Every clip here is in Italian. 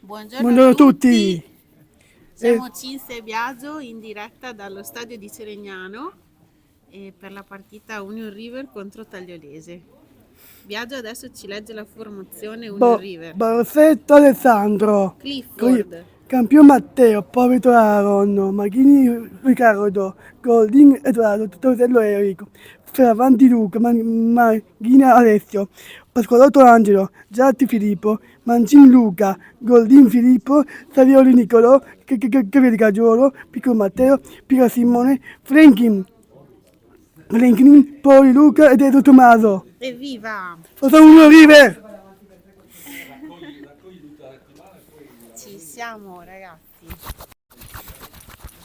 Buongiorno a Buongiorno a tutti, tutti. Eh, siamo Cinzia e Biagio in diretta dallo stadio di Ceregnano per la partita Union River contro Tagliolese. Biagio adesso ci legge la formazione Union River. Barsetto Alessandro, Clifford, Campione Matteo, Povito Aaron, Maghini Riccardo, Golding Edoardo, Totello Enrico, Feravanti Luca, Maghina Alessio, Pasqualotto Angelo, Giatti Filippo, Mancini Luca, Goldin Filippo, Savioli Nicolò, Caveri Cagiolo, Piccolo Matteo, Pica Simone, Franklin, Poli Luca ed Edo Tommaso. evviva! Forza Union River! Ci siamo ragazzi.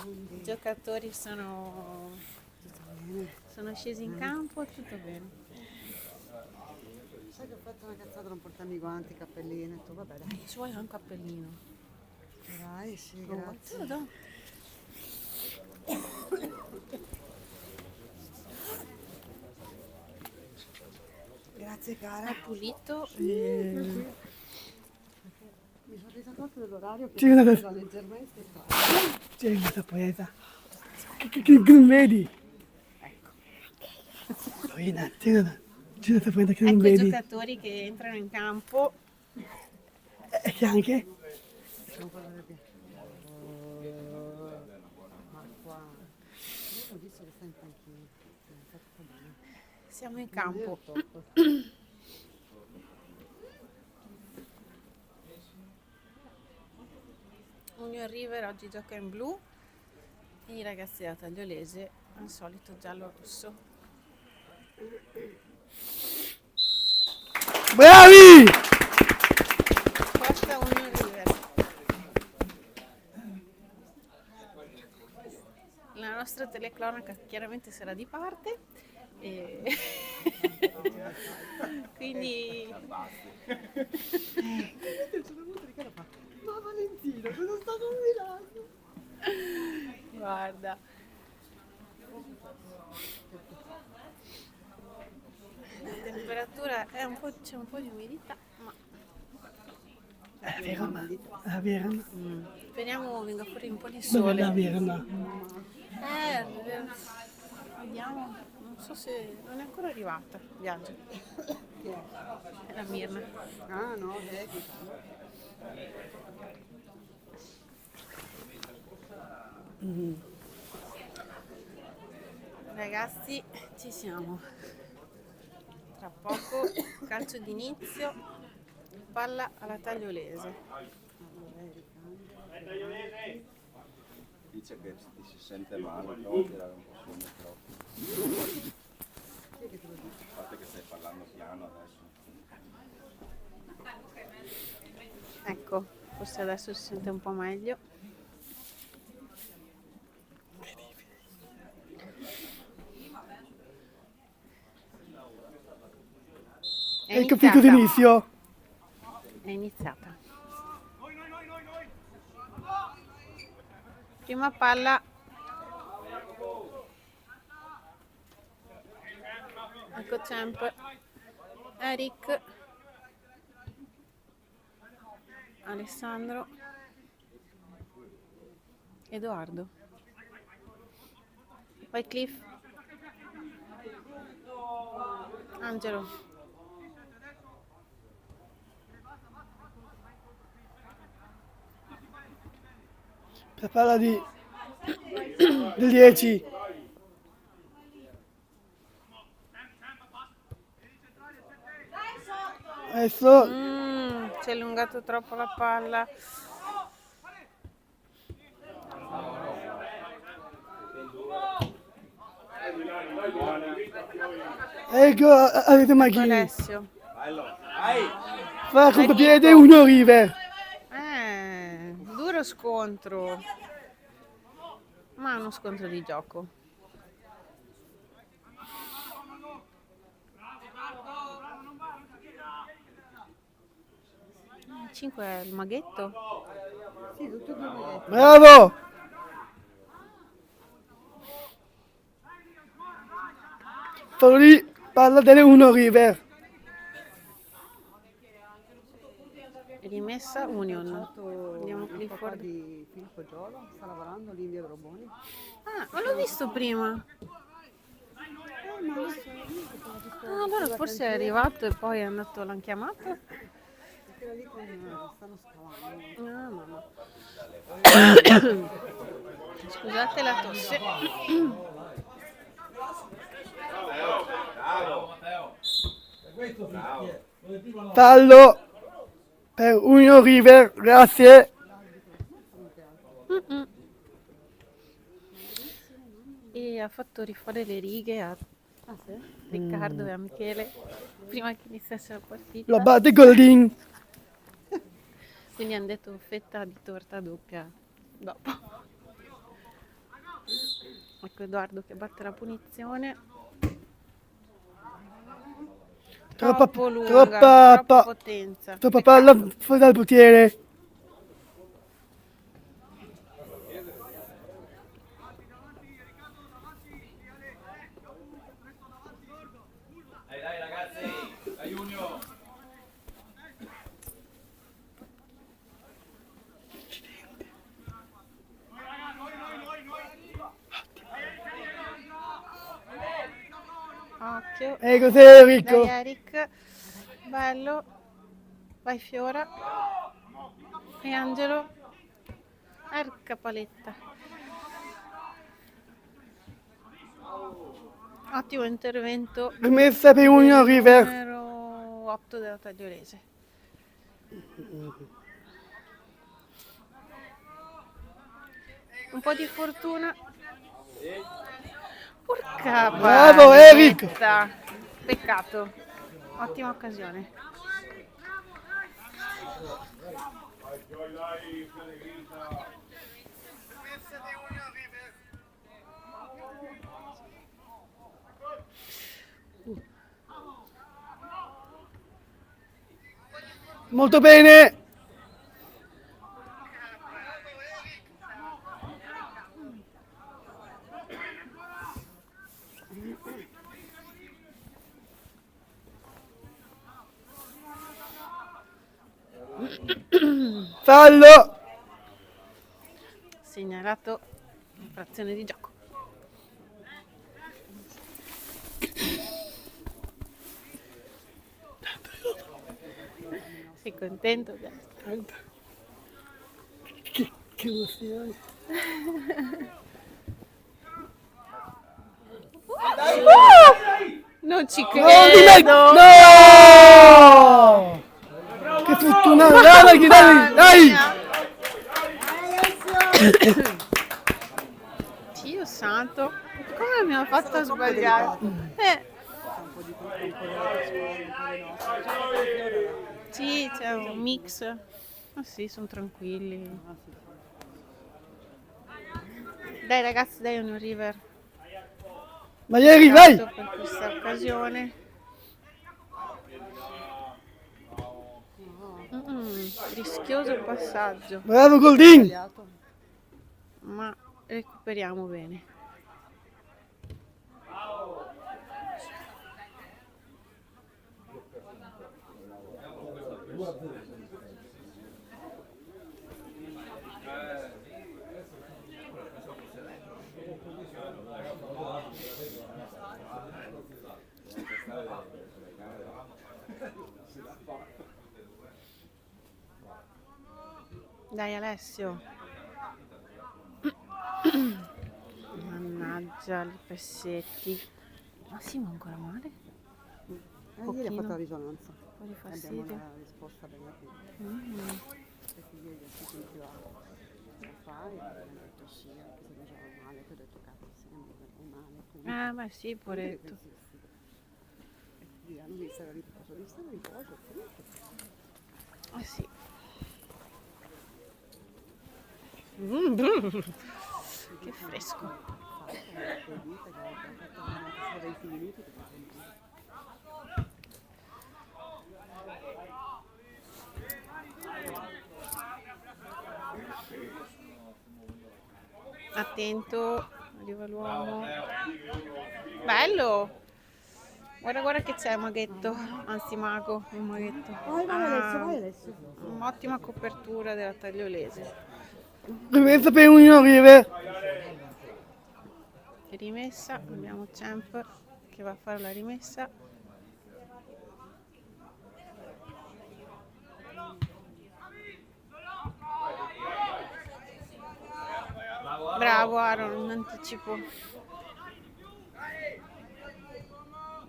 I giocatori sono scesi in campo, tutto bene. Sai che ho fatto una cazzata non portarmi i guanti, i cappellini, e tu vabbè dai. Ci vuole un cappellino. Dai, sì, Te lo grazie. do. Grazie cara. È pulito. Mi sono resa conto dell'orario che Sì, guarda. era leggermente tardi. C'è questa poeta. Che non vedi? Lorena, c'è questa poeta che non Ecco i vedi. giocatori che entrano in campo. E che anche? Sono quello che... Ma qua... Io ho visto che sta in panchina. Fatto bene. Siamo in campo. Union River oggi gioca in blu e i ragazzi da Tagliolese al solito giallo-rosso. Bravi! Forza Union River. La nostra telecronaca chiaramente sarà di parte. E... Quindi Ma Valentino, sono stato a Milano! guarda, la temperatura è c'è un po' di umidità, ma È vero, ma è vero. speriamo venga fuori un po' di Dov'è la sole. Verna? Vediamo, non so se non è ancora arrivata, Viaggio. È la Mirna. Ah no, Ragazzi, ci siamo. Tra poco calcio d'inizio, palla alla Tagliolese. Dice che ti si sente male, però tirare un po' sul microfono. A parte che stai parlando piano adesso. Ecco, forse adesso si sente un po' meglio. È Hai capito iniziata. d'inizio? È iniziata. Prima palla. Ecco Champ. Eric. Alessandro. Edoardo. Poi Cliff. Angelo. Prepara del 10. Adesso Si è allungato troppo la palla. ecco avete Ecco Maghini. Alessio. Fa contropiede Union River. Duro scontro. Ma uno scontro di gioco. Il 5 è il maghetto. Sì, tutti e due mi detto. Bravo! Fallo lì, palla delle Union River. Rimesso Massa Union. Andiamo Il papà Clifford. di Filippo Giolo sta lavorando lì in via Groboni. Ah, ma l'ho visto prima. Ma adesso l'ho visto Ah, allora forse è arrivato e poi è andato, l'hanno chiamato. era lì con stanno scavando. Ah, mamma. Scusate la tosse. Fallo per Union River, grazie. Mm-mm. E ha fatto rifare le righe a Ah sì? Riccardo e a Michele prima che iniziasse la Lo partita. batte Goldin. Quindi hanno detto fetta di torta doppia dopo. Ecco Edoardo che batte la punizione. Troppo lunga, troppa potenza. troppa palla fuori dal portiere. Dai ragazzi, dai Junior. Occhio. E cos'è Enrico? Dai Eric. Bello. Vai Fiora. E Angelo. Erca paletta. Ottimo intervento. Rimessa per Union del River. numero 8 della Tagliolese. Un po' di fortuna. Porca Bravo, Eric. paletta. Peccato. Ottima occasione. Molto bene. Fallo. Segnalato infrazione di gioco. Sei contento? Che emozione. Non ci Non di me- credo! No! Che fortuna! Dai, dai, dai! Dio santo, come mi ha fatto a sbagliare? Un po' di tutto, un po' della scuola, un po' dei nostri. Sì, c'è un mix. Ma sì, sono tranquilli. Dai ragazzi, dai Union River. Ma ieri, vai! Per questa occasione. Rischioso il passaggio, Bravo Goldin! Sbagliato. ma recuperiamo bene. Dai Alessio. Mannaggia i pezzetti. Ma sì, ma ancora male? Ieri ha Pochino. fatto la risonanza. Un po' di Abbiamo fastidio. la risposta negativa. Perché ieri è stato in privato. Lo fai? Mi hanno detto sì, anche se mangiava male. Ti ho detto cazzo, sempre è male. Punto. Ma sì, poretto. E quindi hanno visto la riposo. Visto la riposo, punto. Ah sì. Che fresco. Fatto le dita che aveva fatto 20 minuti. Attento, arriva l'uomo. Bello! Guarda che c'è Maghetto, anzi Mago, un Maghetto. Vai Alessio, vai Alessio. Un'ottima copertura della Tagliolese. Rimessa per Union River. Rimessa, abbiamo Champ che va a fare la rimessa. Bravo Aaron, in anticipo.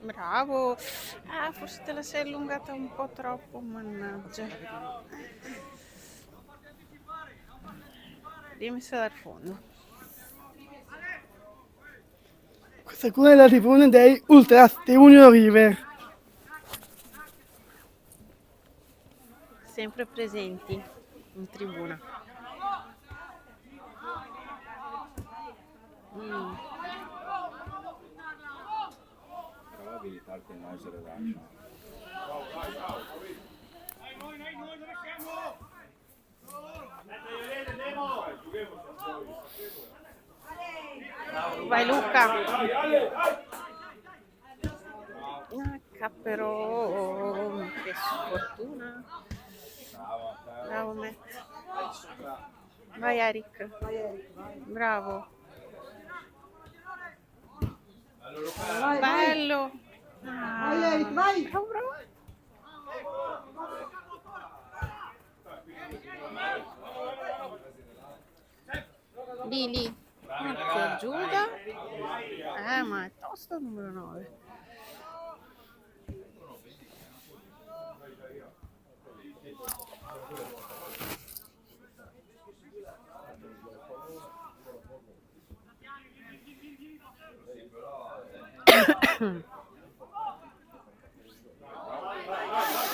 Bravo. Ah, forse te la sei allungata un po' troppo, mannaggia. Rimessa dal fondo. Questa qua è la tribuna dei Ultras di Union River. Sempre presenti in tribuna. Prova a abilitarti il noise reduction. Vai Luca. Però che sfortuna. Bravo Matt. Vai Eric. Bravo. Bello. Vai Eric, vai. Bravo, bravo. Lì. Ecco, Giuda. Ma è tosto il numero 9.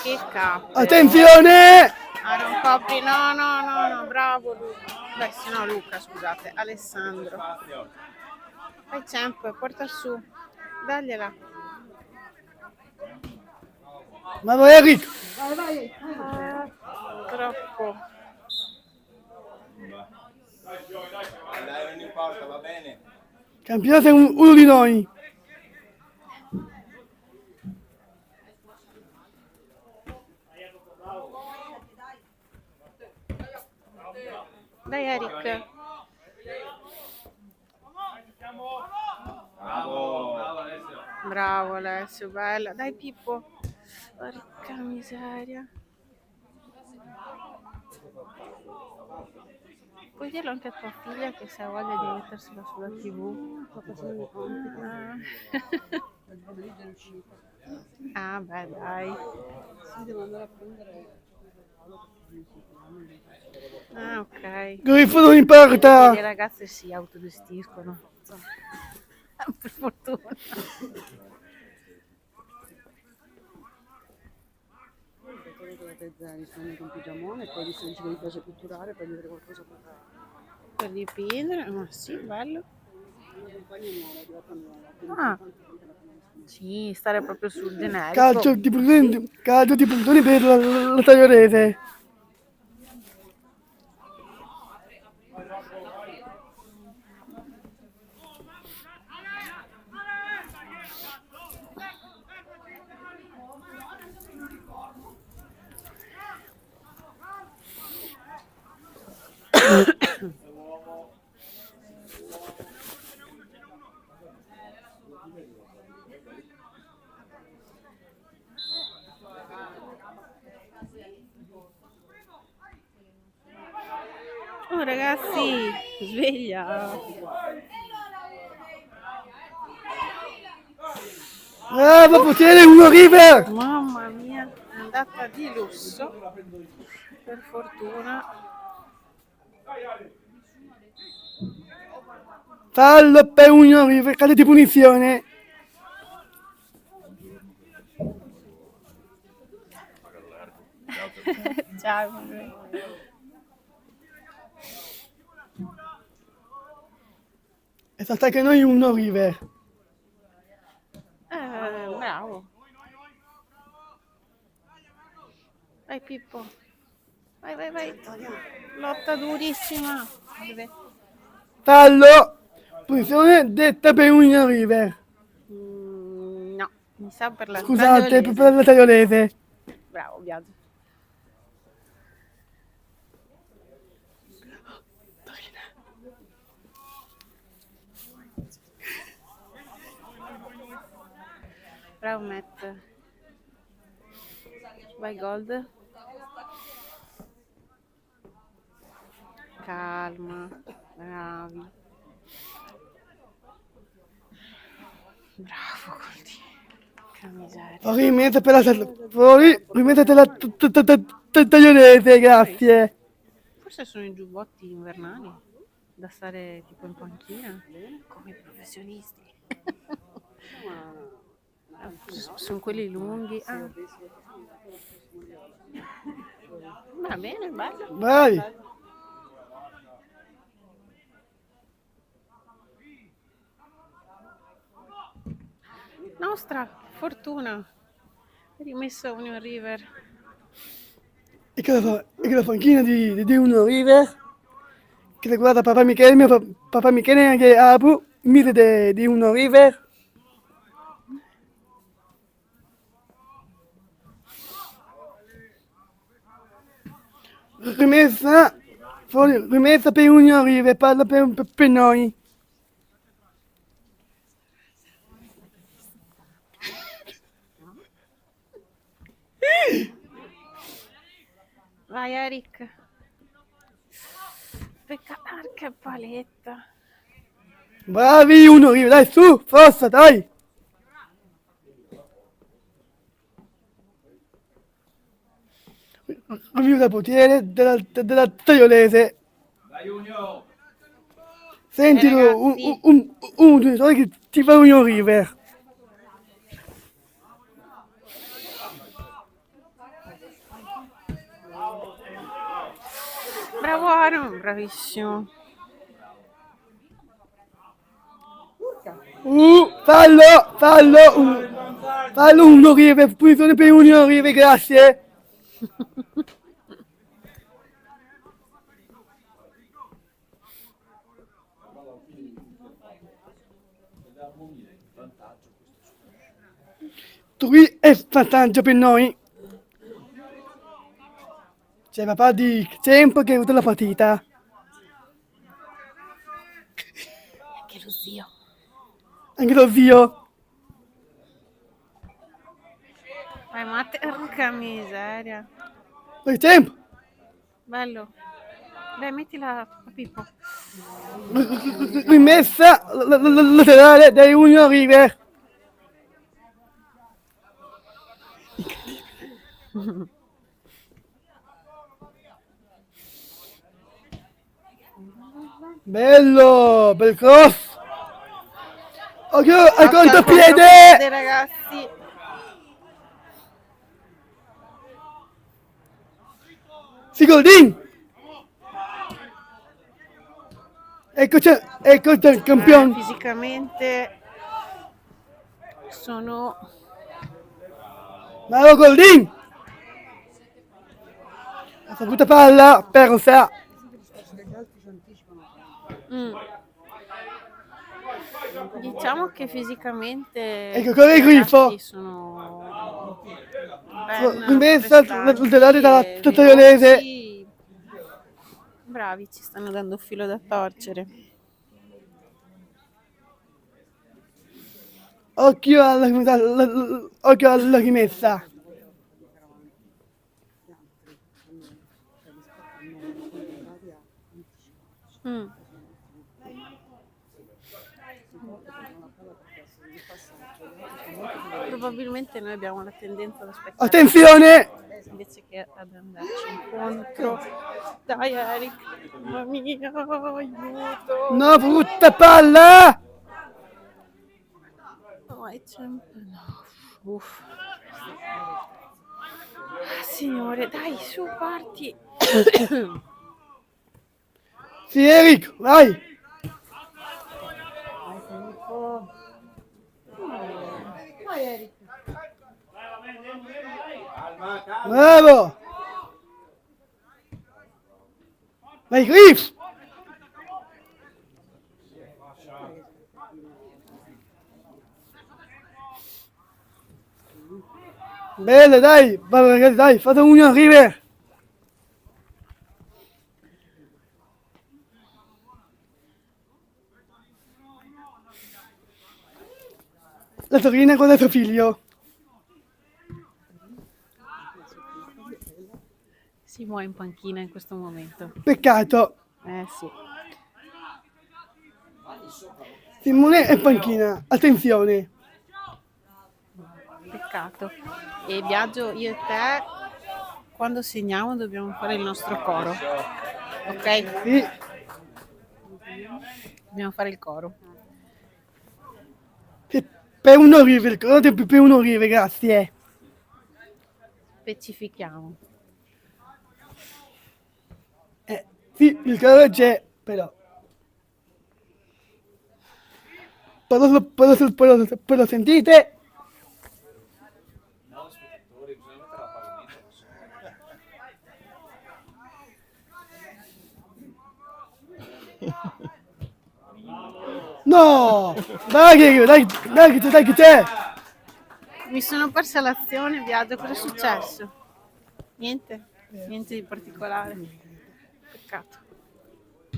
Che capo. Attenzione! Aaron Copri, no, bravo Luca. Beh, sì, no, Luca, scusate, Alessandro. Vai Champ, porta su, dagliela. Ma vai Eric! Vai. Troppo. Dai, non importa, va bene. Campionato è uno di noi. Dai Eric. Bravo Alessio, bella. Dai Pippo. Porca miseria. Puoi dirlo anche a tua figlia che se ha voglia di mettersela sulla TV. Sto facendo i conti. Il pomeriggio è uscito. Ah, beh, dai. Sì, devo andare a prendere. Ah, ok. Grifo in Le porta. ragazze si autogestiscono. Per fortuna. Dovete risparmiare un pigiamone, poi vi dice che vi piace pitturare, poi vedere qualcosa Per dipingere, ma sì, bello. una compagna nuova, è arrivata nuova. Quindi Ah. tanto che la conoscono. Sì, stare proprio sul generico. Calcio di puntoni per la Tagliolese. Oh ragazzi, sveglia. Bravo, potere Union River. Mamma mia, è andata di lusso. Per fortuna. Fallo per Union River, calcio di punizione. Ciao Emanuele. E salta che noi Union River. Bravo. Vai Pippo. Vai. Lotta durissima. Fallo. Punizione detta per Union River. No. Mi sa per la Scusate, tagliolese. per la tagliolese. Bravo, Biagio. Bravo, Matt. Vai, Gold. Calma. Bravi. Bravo, Goldi. Che miseria. Fuori in mezzo per la fuori in mezzo per la tagliolese, grazie. Forse sono i giubbotti invernali da stare tipo in panchina come i professionisti. Sono quelli lunghi. Ah. Va bene, bello. Bravi. Nostra fortuna. Rimessa Union River. E che la panchina di Union River, che riguarda papà Michele, mio papà Michele che Abu, mite di Union River. Rimessa, rimessa per Union River, parla per noi. Vai, Eric. Che paletta. Bravi Union River, dai su, forza, dai. Review da potere della tagliolese. Sentilo, ragazzi. un giocatore che ti fa Union River. Bravo Aaron, bravissimo. Fallo Union River, punizione per Union River, grazie. Qui è vantaggio per noi. C'è papà di tempo che ha avuto la partita. Anche lo zio. Anche lo zio. Vai, Matte. Porca miseria. Poi tempo. Bello. Dai, mettila a Pippo. Rimessa laterale dai Union River. Bello, bel cross. Occhio al contropiede. Ragazzi. Sigoldin. Eccoci il campione. Fisicamente sono Mauro Goldin. La saputa palla, persa. Diciamo che fisicamente Ecco, corre il i grifo. ragazzi sono ben Rimessa prestanti laterale dalla e tagliolese. veloci. Bravi, ci stanno dando filo da torcere. Occhio alla rimessa. Mm. Probabilmente noi abbiamo la tendenza ad aspettare Attenzione! invece che ad andarci incontro. Dai Eric, mamma mia, aiuto! No, brutta palla! No, è sempre... No. Uff. Signore, dai, su, parti! Sì, Eric, vai! Bravo! Vai, Griff! Bene, dai, vai ragazzi, dai, fate Union River. La Torina con il suo figlio. Simo è in panchina in questo momento. Peccato. Sì. Simone è in panchina. Attenzione. Peccato. E Biagio, io e te, quando segniamo dobbiamo fare il nostro coro. Ok? Sì. Dobbiamo fare il coro. Per Union River, per Union River, grazie. Specifichiamo. Sì, il calore c'è, però. Poi lo sentite? No! Dai che c'è! Mi sono persa l'azione, Biagio, cosa è successo? Niente di particolare. Peccato.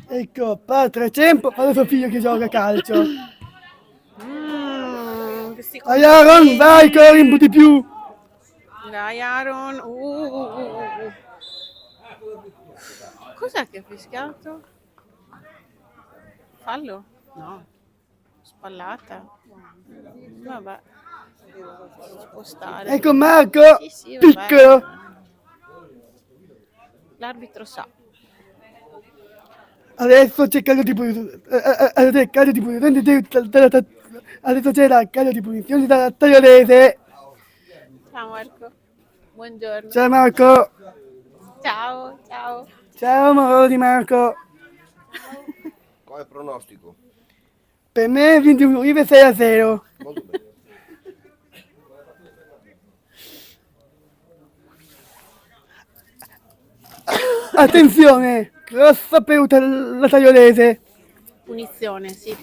Ecco, padre tempo, fa suo figlio che gioca a calcio. Questi Dai Aaron, vai, corri un po' di più. Dai Aaron. Cos'è che ha fischiato? Fallo? No. Spallata. Vabbè. Ci può stare. Ecco Marco, Sì, vabbè. piccolo. L'arbitro sa. Adesso c'è calcio di punizione. Adesso c'è la calcio di punizione dalla Tagliolese. Ciao Marco. Buongiorno. Ciao Marco. Ciao. Ciao amore di Marco. Qual è il pronostico? Per me vince un River 6-0. Molto bene. Attenzione, grossa per la Tagliolese. Punizione, sì.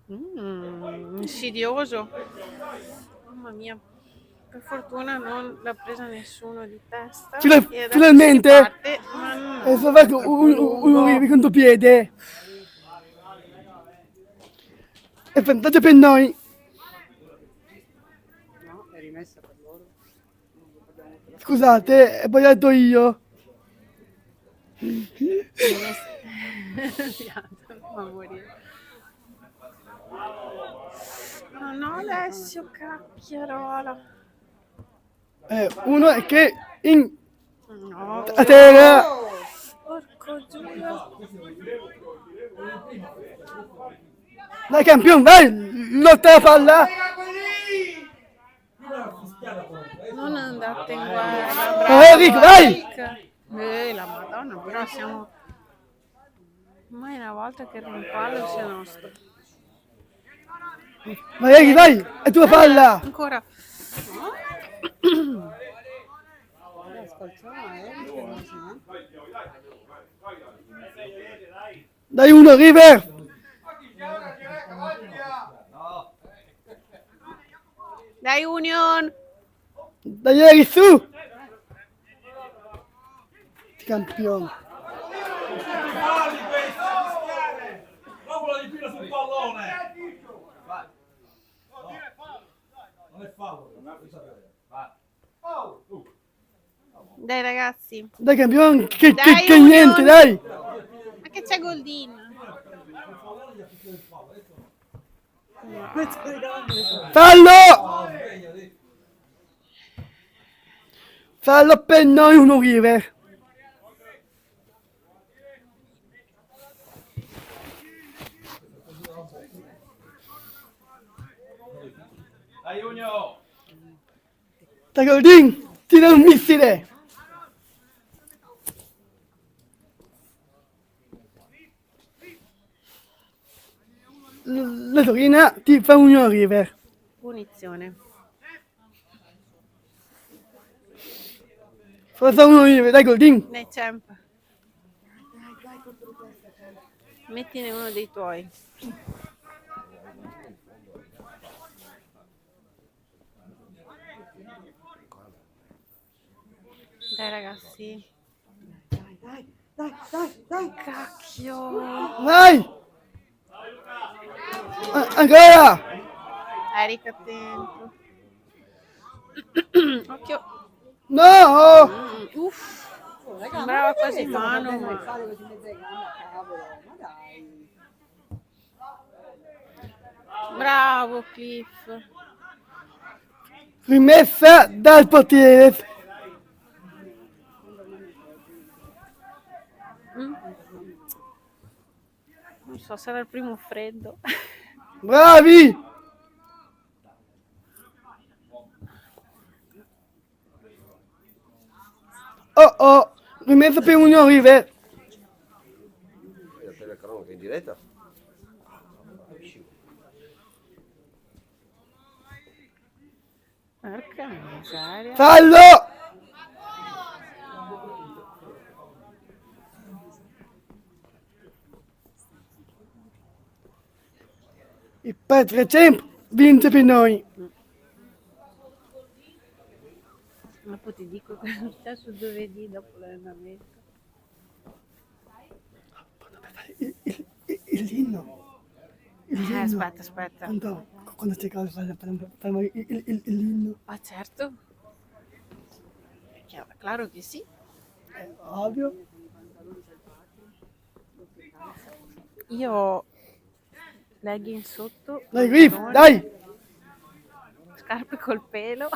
Insidioso. Mamma mia. Per fortuna non l'ha presa nessuno di testa. E adesso Finalmente. si parte, ma no, Adesso va con un River contropiede. È vantaggio per noi. No, è rimessa per loro. Scusate, ho sbagliato io. fa morire. No, Alessio, cacchierola. Uno è che No. a terra. Porco Giulio. Dai campione, vai! Lotta la palla! Non andate in guerra. Bravo, Enrico, vai! La Madonna, però siamo... Mai una volta che il rimpallo sia nostro. Vai, Enrico, vai! È tua palla! Ancora. Dai uno, River! Dai Union! Dai Eric, su! Campione. Non quello di fila sul pallone! Non è fallo. Dai ragazzi. Dai campione, che Union! niente, dai! Ma che c'è Goldin? Fallo! Fallo per noi uno River. Dai Union! Dai Goldin, tira un missile. La Torina ti fa un River. Punizione. Forza uno River, dai Goldin. Ne Champ. Mettine uno dei tuoi. Dai ragazzi. Dai. Cacchio. Vai! Ancora! Eric, attento. Occhio. No! Uff. Sembrava quasi mano, ma... Fare così mezza gamba, cavolo, ma dai. Bravo Cliff. Rimessa dal portiere. Non so, sarà il primo freddo. Bravi! Oh, rimessa per Union River. La telecronaca in diretta? Porca miseria. Fallo! Il Petrocemp vince per noi. Ma poi ti dico che è successo giovedì dopo l'allenamento. L'inno. Aspetta. Quando c'è cosa fanno l'inno. Ma certo. Claro che sì. È ovvio. Io ho legging sotto, Dai, Griff, pantaloni, dai! scarpe col pelo.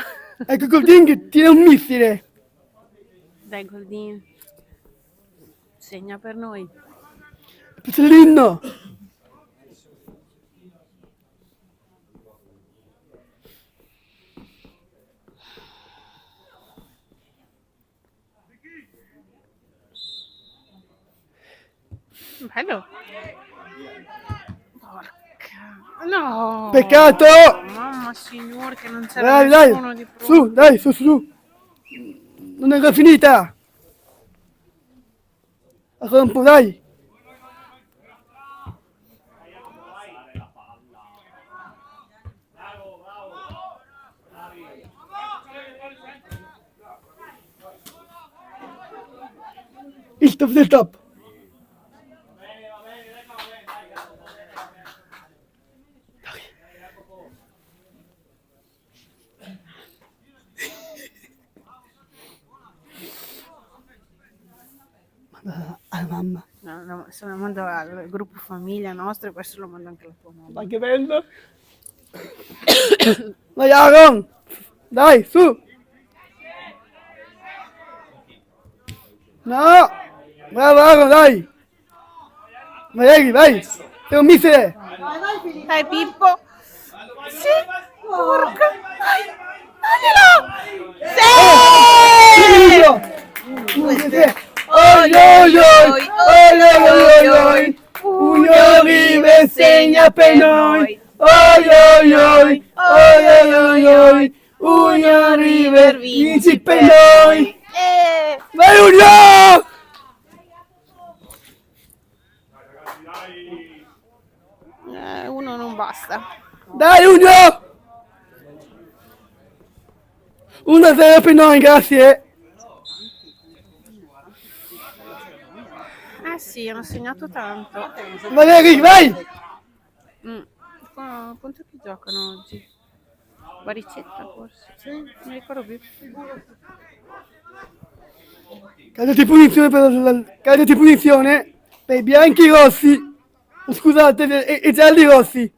Ecco Golding che tira un missile. Dai Goldin, segna per noi. C'è l'inno. Bello. Porca. No. Peccato! Mamma signor che non c'era Dai, nessuno di dai! pronto. Su, dai, su! Non è finita! Ancora un po', dai! Il top del top! Alla mamma. No, se lo mando al gruppo famiglia nostro e questo lo mando anche alla tua mamma. Ma che bello! Vai Aaron! Dai, su! No! Bravo Aaron, dai! Vai Eri, vai! Sei un missile! Dai Pippo! Sì! Porca! Dai! Daglielo! Sì! Oi oi oi! Oi oi oi! Union River segna per noi! Oi oi oi! Oi oi oi! Union River vinci per noi! Vai Union! Uno non basta. Dai Union! 1-0 per noi, grazie! Sì, hanno segnato tanto. Vai Eric, vai! Quanto che giocano oggi? Baricetta forse? Sì, non mi ricordo più. Calcio di punizione per i bianchi rossi, scusate, e gialli rossi.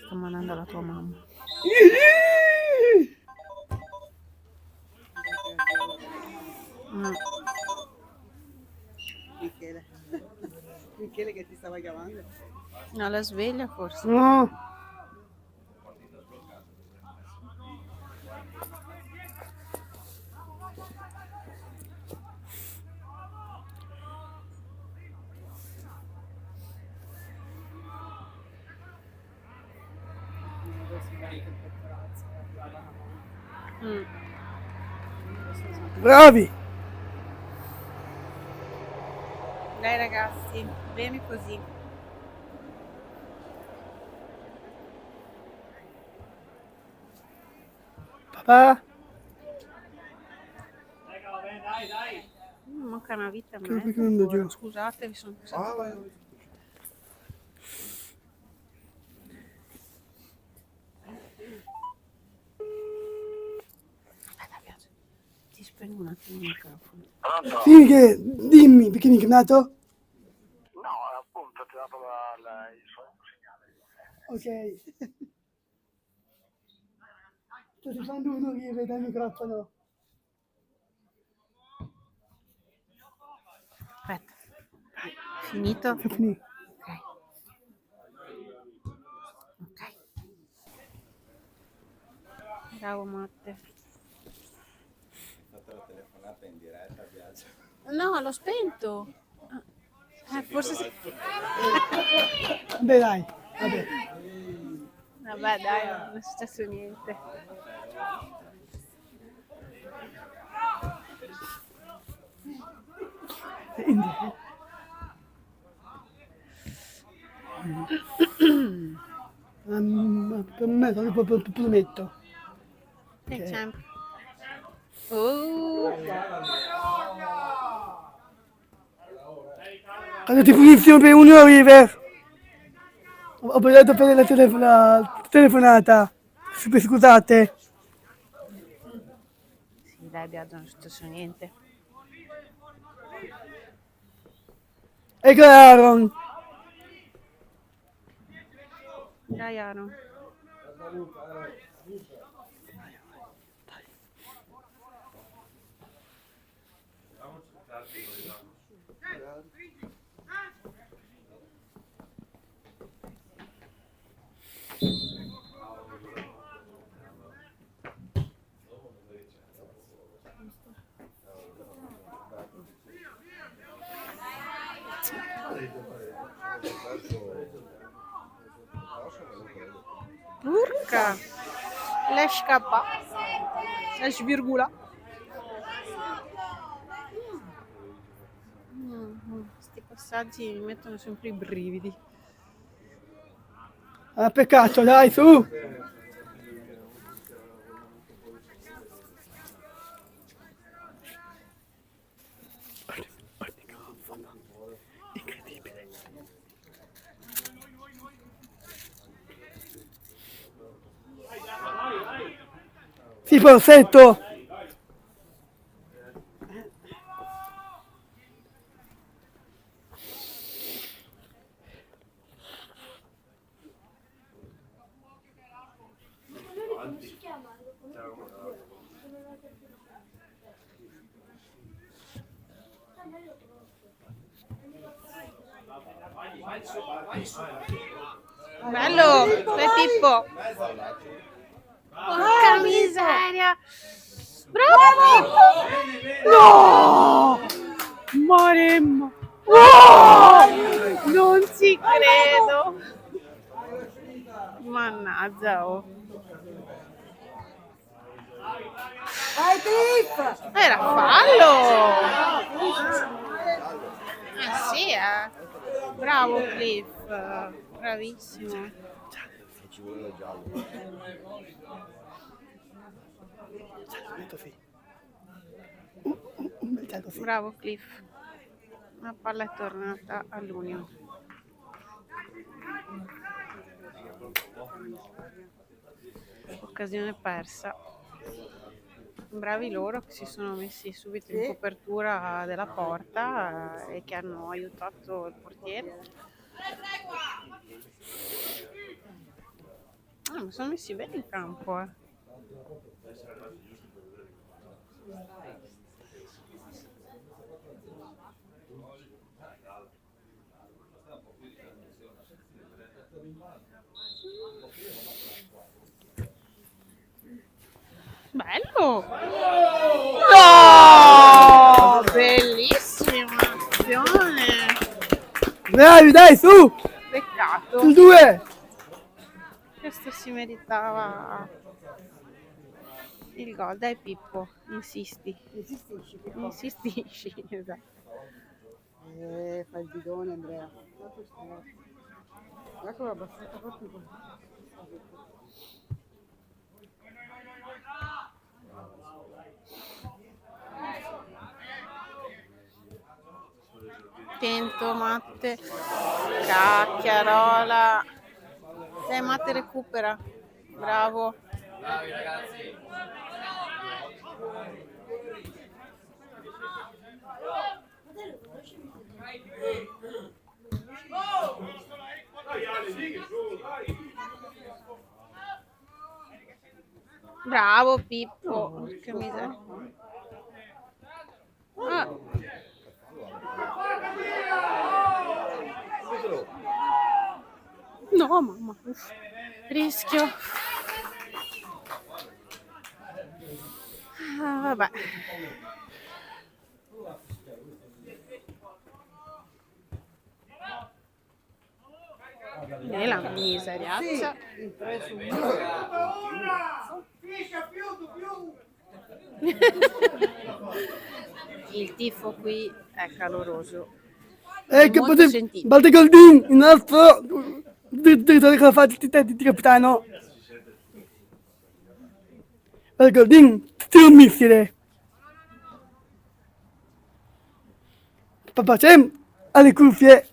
Sto mandando alla tua mamma. Michele che ti stava chiamando. No, la sveglia forse. No. Bravi! Dai ragazzi, bene così. Papà? Manca una vita a Che me. perché non do giù? Scusate, mi sono passata. Aspetta, piace. Ti spengo un attimo il microfono. Sì, che dimmi, perché mi hai chiamato? No, appunto ti ho dato il suo segnale. Ok. Sto facendo uno che vede il microfono. Aspetta. Finito? Che finì. Ok. Bravo Matte. Fatto la telefonata in diretta, Biagio. No, l'ho spento. Forse sì. Vabbè dai, vabbè. Vabbè dai, non è successo niente. Per me prometto. Che Ok. c'è? Quando ti pulissi per Union River. Ho preso per la telefonata. Scusate. Sì, dai, Biagio, non è successo niente. Ecco Aaron. Dai, Aaron. Urca! Le scappa. La svirgula. Questi passaggi mi mettono sempre i brividi. Ah, peccato, dai, su. Incredibile. Sì, Porsetto. Bello! Sei Pippo! Porca miseria! Bravo! No! Maremma! No! Non ci credo! Mannaggia, oh! Era fallo! Sì, bravo Cliff, bravissimo. Ci vuole giallo. Un bel giallo, sì. Bravo Cliff. La palla è tornata all'Union. Occasione persa. Bravi loro che si sono messi subito in copertura della porta e che hanno aiutato il portiere. Ma sono messi bene in campo, eh. Bello! No! Bellissima azione! Bravi, dai, su. Peccato. Sul 2. Questo si meritava Il gol, dai Pippo, insisti. Insistisci, Pippo. Insistisci, esatto. Fa il bidone, Andrea. Ecco la bassetta proprio così. Attento Matte, cacchiarola. Dai Matte, recupera. Bravo. Bravo Pippo. Che miseria. Ah. No, mamma. Uff. Rischio. Vabbè. E la miseriaccia. Il 3 su 1. Il tifo qui è caloroso. Che Molto potete... sentito. Batte Goldin, il nostro direttore che fa di capitano. Batte Goldin, tira un missile. Papà Cem alle cuffie.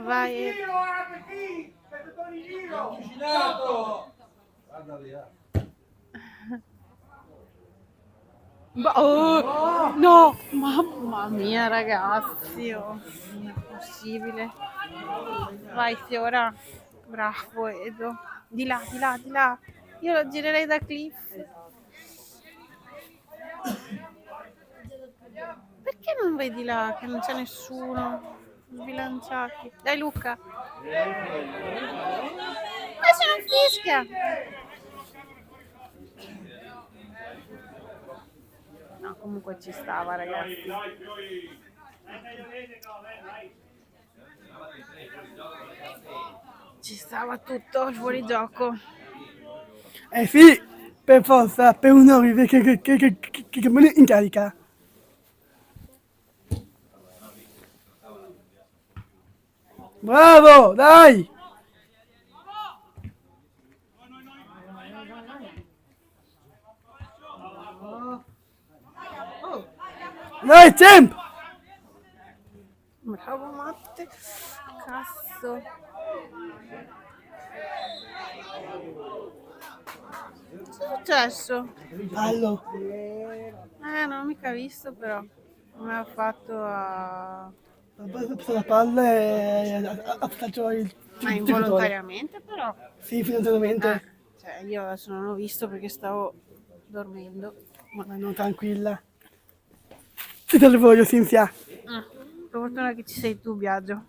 Vai. Oh, no, mamma mia ragazzi, oh, non è possibile. Vai Fiora, bravo Edo. Di là, di là, di là. Io lo girerei da Cliff. Perché non vai di là che non c'è nessuno? Sbilanciati. Dai Luca. Adesso non fischia. No, comunque ci stava ragazzi. Ci stava tutto il fuorigioco. Sì, per forza, per un Oliver che me in carica. Bravo, dai! Dai, Champ! Bravo Matte. Cazzo. Cosa è successo? Fallo. Non ho mica visto però. Mi ha fatto a... La palla e ha fatto il Ma involontariamente però. Sì, finanziariamente. Cioè io adesso non ho visto perché stavo dormendo. Ma non tranquilla. Ti te lo voglio, Cinzia. Per fortuna che ci sei tu, Biagio.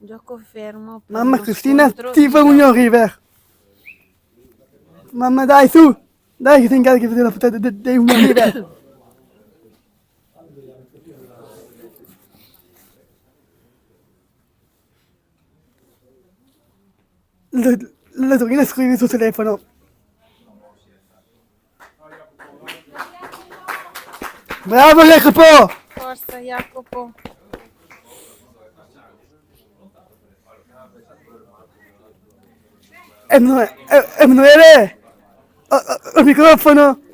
Gioco fermo. per Mamma uno Cristina, scontro ti fa di- Union River. Mamma dai, su. Dai che ti incarichi della puntata dei Union River. La Torino scrive sul telefono. Bravo Jacopo! Forza Jacopo. Emanuele! Al microfono!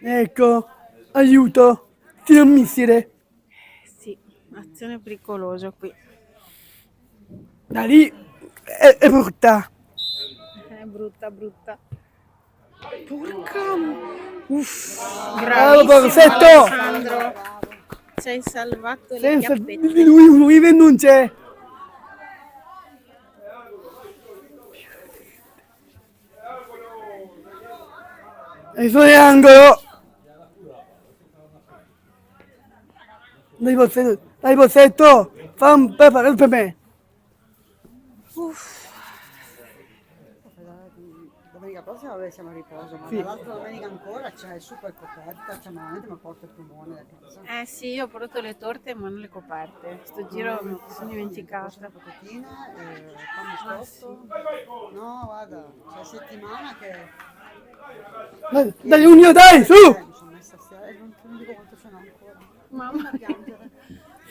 Ecco, aiuto, tira un missile. Sì, azione pericolosa qui. Da lì è brutta. È brutta, brutta. Porca. Uff, Bravo, bravissimo Borsetto! Alessandro. Ci hai salvato le Senza chiappette. di lui non c'è. E il suo angolo. Dai Borsetto, fa un preparato per me. Domenica prossima vabbè, siamo a riposo, ma Sì. dall'altra domenica ancora c'è super coperta, cioè veramente mi porta il pulmone da casa. Sì, io ho portato le torte ma non le coperte. Sto giro mi sono dimenticata. Patatine, panno scotto. No, guarda, c'è settimana che Dai Unio, dai, su! mi sono messa a stare, non dico quanto ce n'ho ancora. Mamma. Da piangere,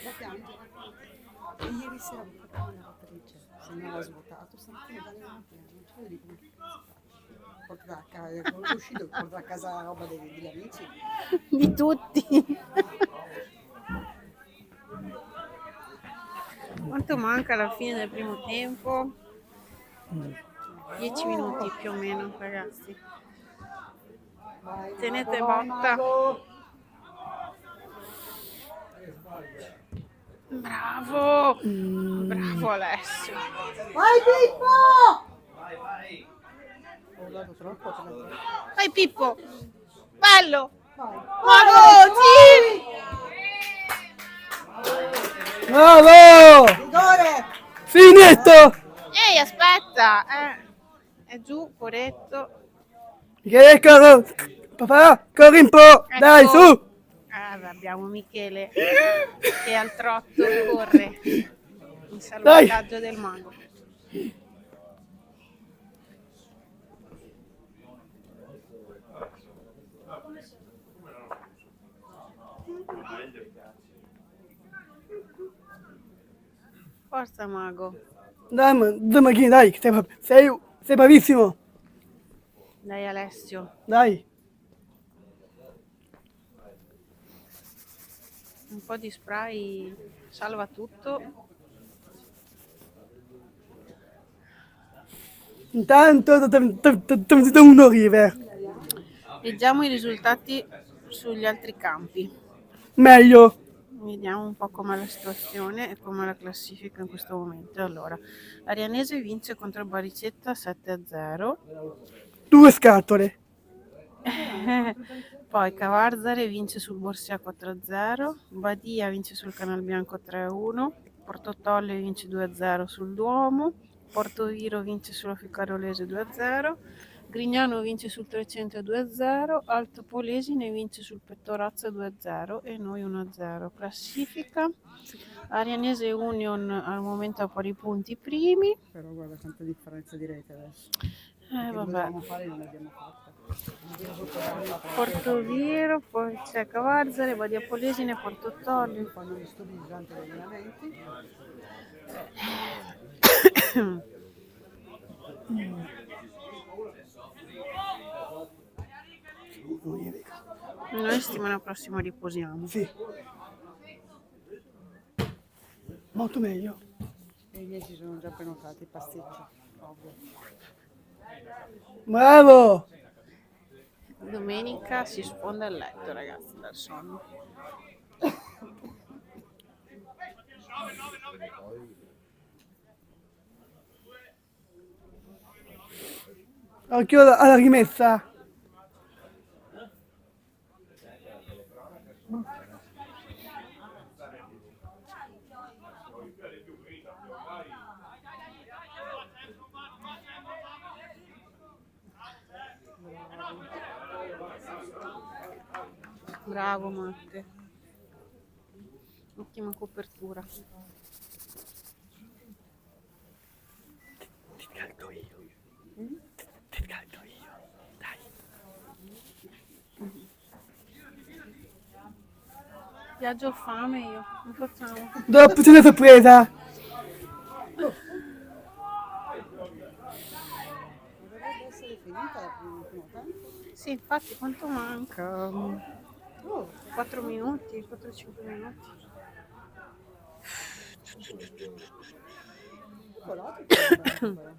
da piangere. E ieri sera ho fatto una lavatrice, se non l'ha svuotato, stamattina dalle mattina, non ce lo dico. Porta a casa, quando è uscito porta a casa la roba degli amici. Di tutti. Quanto manca alla fine del primo tempo? 10 minuti più o meno, ragazzi. Tenete botta. Bravo! Bravo Alessio. Vai Pippo! Ho urlato troppo per la Vai Pippo! Bello! Vai. Mago, tiri! Bravo! Rigore! Finetto! Ehi, aspetta! È giù, corretto. Che corro! Papà, corri un po'! Dai, Ecco. su! Abbiamo Michele che al trotto corre in salvataggio del mago. Forza mago. Dai, Marchini, dai, sei bravissimo! Dai Alessio. Dai! Un po' di spray salva tutto. Intanto da uno River. Leggiamo i risultati sugli altri campi. Meglio. Vediamo un po' com'è la situazione e com'è la classifica in questo momento. Allora, Arianese vince contro Baricetta 7-0. 2 scatole. Poi Cavarzare vince sul Borsia 4-0, Badia vince sul Canalbianco 3-1, Portotolle vince 2-0 sul Duomo, Portoviro vince sulla Ficarolese 2-0, Grignano vince sul Trecento 2-0, Alto Polesine vince sul Pettorazzo 2-0 e noi 1-0. Classifica, Arianese Union al momento ha pari punti primi. Però guarda quanta differenza di rete adesso. Vabbè. Dovevamo fare non l'abbiamo fatta. Portoviro, poi c'è Cavarzare, Badia Polesine, Portotolle. Fanno gli studi durante gli allenamenti. Noi settimana prossima riposiamo. Sì. Molto meglio. E i miei si sono già prenotati i pasticci. Ovvio. Bravo! Domenica si sfonda il letto, ragazzi, dal sonno. Occhio alla rimessa. Bravo Matte. Ottima copertura. Ti scaldo io. Ti scaldo io. Dai. Viaggio ho fame io. Che facciamo? Dopo c'è una sorpresa. Dovrebbe essere finita la primo tempo. Sì, infatti quanto manca? 4 minuti, 4-5 minuti. Colato, però.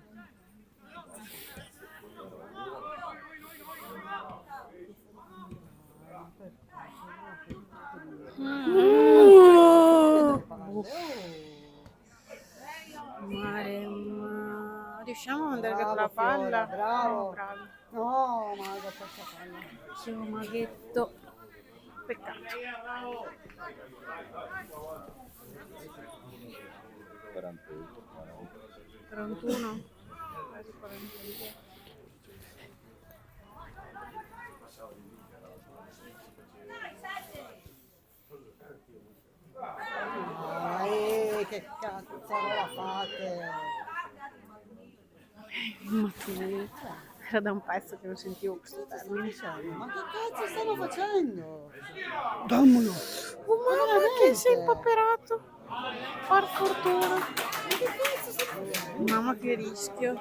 largato la Bravo, Fiora, palla. bravo. Oh, bravi. No, Mago, questa palla. Ciao maghetto. Peccato. 41. Quasi 42. Che cazzarola fate? Ma tu, era da un pezzo che non sentivo questo termine. Ma che cazzo stanno facendo? Dammelo. Oh mamma che sei Veramente? impaperato! Per fortuna! Ma che cazzo stanno... Mamma che rischio!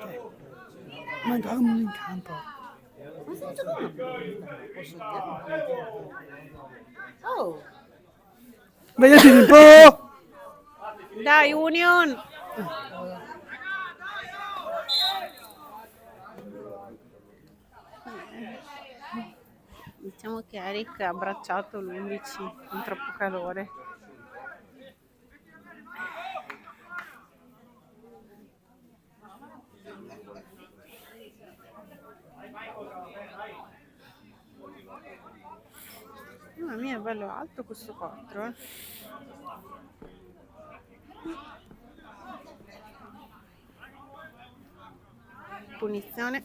Ma dammi in campo. Ma stiamo giocando? Posso dire? Oh! Vedete un po'. Dai Union! Diciamo che Eric ha abbracciato l'11 con troppo calore. Mamma mia, è bello alto questo 4, Punizione.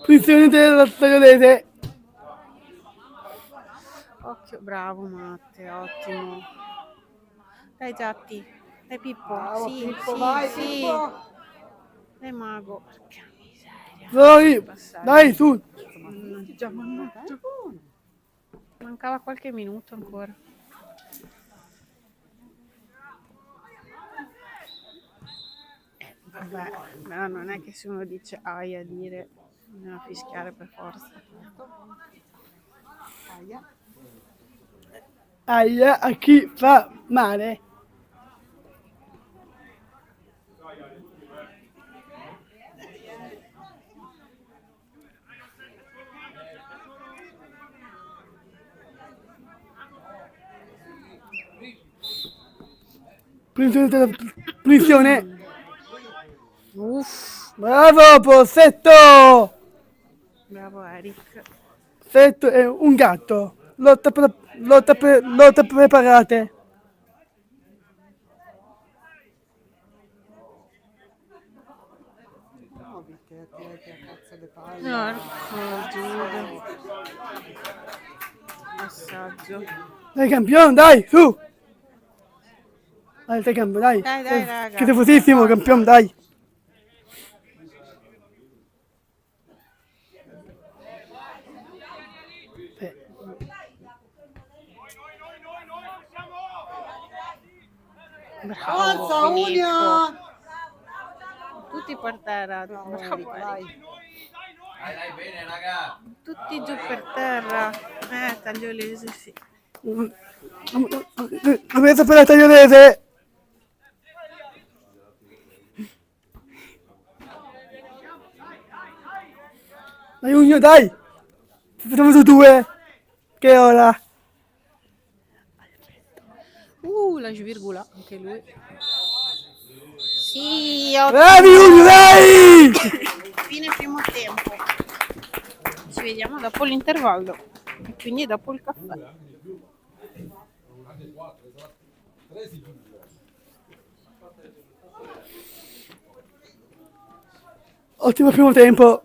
Punizione della Tagliolese. Occhio, bravo Matte, ottimo. Dai Giatti, dai Pippo. Bravo, Sì, Pippo, sì, vai, sì. Pippo! Dai Mago. Porca miseria. Dai, Passaggi. dai, su. Mannaggia, mannaggia. Mancava qualche minuto ancora. Vabbè, però non è che se uno dice ai a dire bisogna fischiare per forza. Aia. Aia, a chi fa male. Punizione della punizione. Uff, Bravo, Possetto. bravo Eric. Possetto è un gatto. Lotta preparate. No, che tirati a cazzo le palle. Porco Giuda. Passaggio. Dai campione, dai, su. Dai, campione, dai. Dai, raga. Che sei fortissimo, campione, dai. Bravo, Forza, Filippo. Union! Tutti per terra. Bravo, Bravo, Eric, Eric. vai. Dai, bene, raga. Tutti giù per terra. Tagliolese sì. Dovete sapere la Tagliolese. Dai, Unio, dai. Facciamo su 2. Che ora? La svirgola, anche lui. Sì, Bravi, Unio, dai. fine primo tempo. Ci vediamo dopo l'intervallo. E quindi dopo il caffè. Ottimo primo tempo.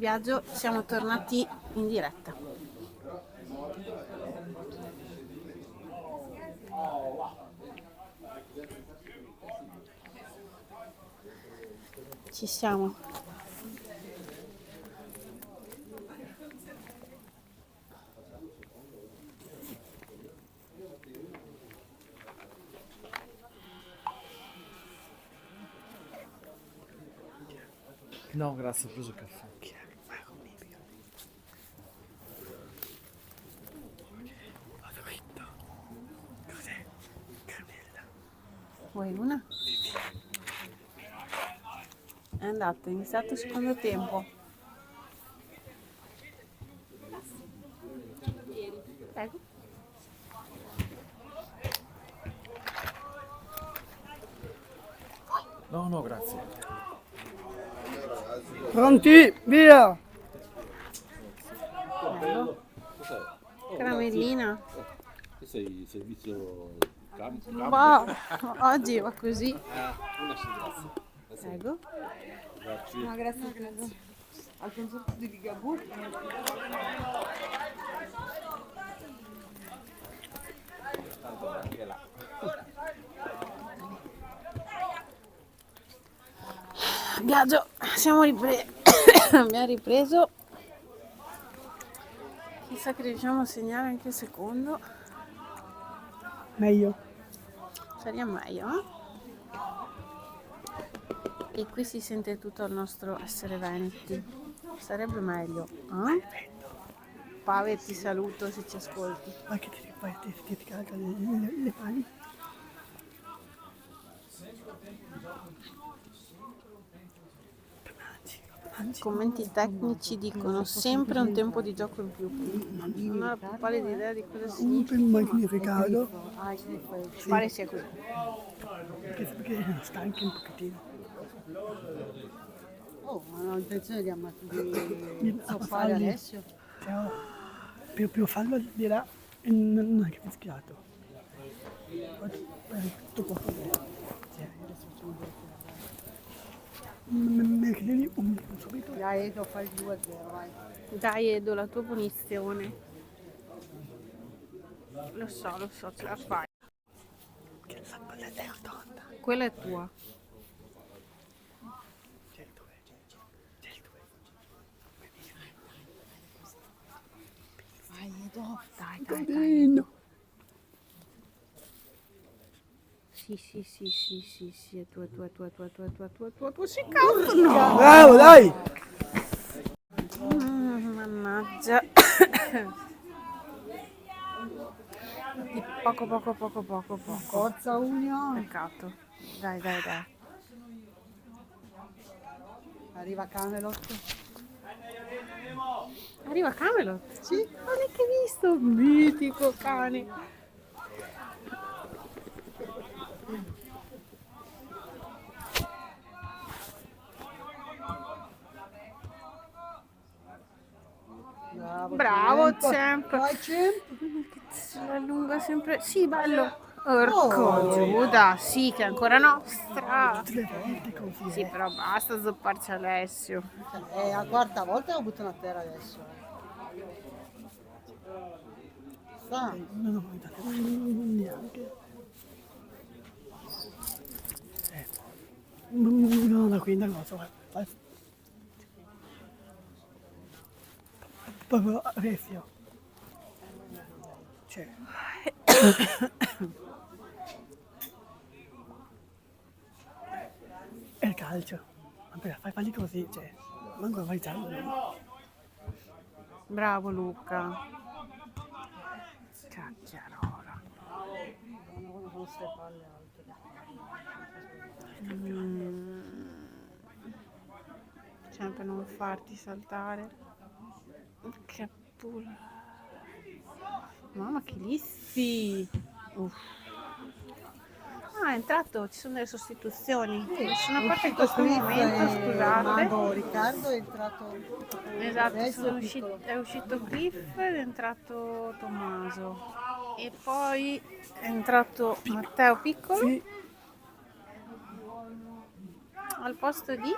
Viaggio, siamo tornati in diretta. Ci siamo. No, grazie, ho preso il caffè. Cos'è? Cannella. Vuoi una? È andato, è iniziato il secondo tempo. Prego. No, grazie. Pronti? Via! Bello. Caramellina. Questo è il servizio Wow, oggi va così. una sì, grazie. Prego. No, grazie. Al concerto di Ligabue. Anche là. Viaggio, abbiamo ripreso. Chissà che riusciamo a segnare anche il secondo. Meglio. Sarebbe meglio, eh? E qui si sente tutto il nostro essere veneti. Sarebbe meglio, eh? Pave, ti saluto se ci ascolti. Ma che ti carica le mani? Mangi. Commenti tecnici dicono sempre un tempo di gioco in più. Non ho la più pallida idea di cosa Un significa. magnificato. Pare sia così. Perché sta anche un pochettino. Oh, ma non ho intenzione di Di zoppare fargli. Alessio. Cioè, più fallo di là e non è che fischiato. Tutto qua. Mettili lì subito. Dai, devo fare il 2-0, vai. Dai Edo, la tua punizione. Lo so, ce la fai. Che la palletta è rotonda. Quella è tua. C'è il 2. C'è il 2. Vai, Edo. Dai. Godino. Sì, è tua. Sì, cazzo, no! Bravo, dai! Mannaggia. Di poco. Forza Unione. Peccato. Dai. Arriva Camelot. Arriva Camelot. Sì. Non è che hai visto? Mitico cane. Bravo, Champ. Vai, Champ. Se la allunga sempre. Sì, bello. Orco Giuda, sì, che è ancora nostra. Tutte le volte così. Sì, però basta zopparci Alessio. È la quarta volta che lo buttano a terra adesso. Sta. Non ho mai dato neanche. No, la quinta cosa. Vai. Proprio Alessio. Cioè. È il calcio. Vabbè, fai così, cioè. Manco fai giallo. Bravo Luca. Cacchiarola. Con queste palle alte. Sempre non farti saltare. Che pulla. Mamma che lissi. Uff. Ah, è entrato, ci sono delle sostituzioni. Mi sono accorta in questo momento, scusate. Mago Riccardo è entrato. Esatto, Adesso è uscito Cliff ed è entrato Tommaso. E poi è entrato Matteo Piccolo Sì, al posto di...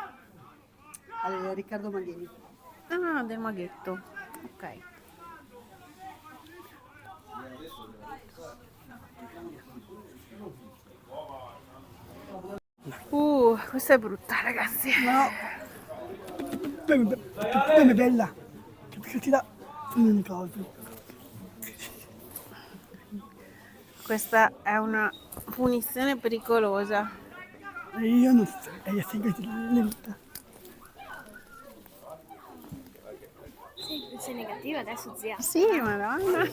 Riccardo Maghini. Ah, del maghetto. Ok. Questa è brutta, ragazzi. No. Per me è bella. Che ti dà una cosa. Questa è una punizione pericolosa. E io non so. E io seguo lenta. Sei negativa adesso, zia. Sì, madonna.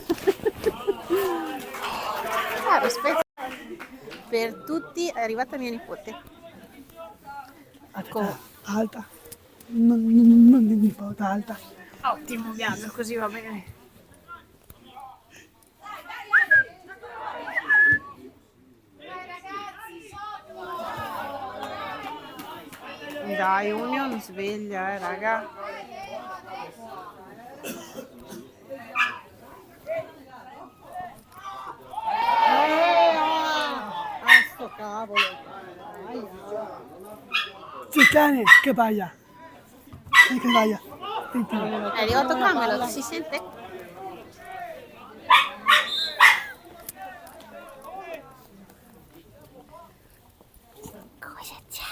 Aspetta. Per tutti è arrivata mia nipote. Aspetta, alta. Non mi porta alta. Ottimo viaggio, così va bene. Dai, Union sveglia, raga. Sto cavolo. C'è il cane che paia. Che paia. Senti. È arrivato Camelot, si sente? Cosa c'è?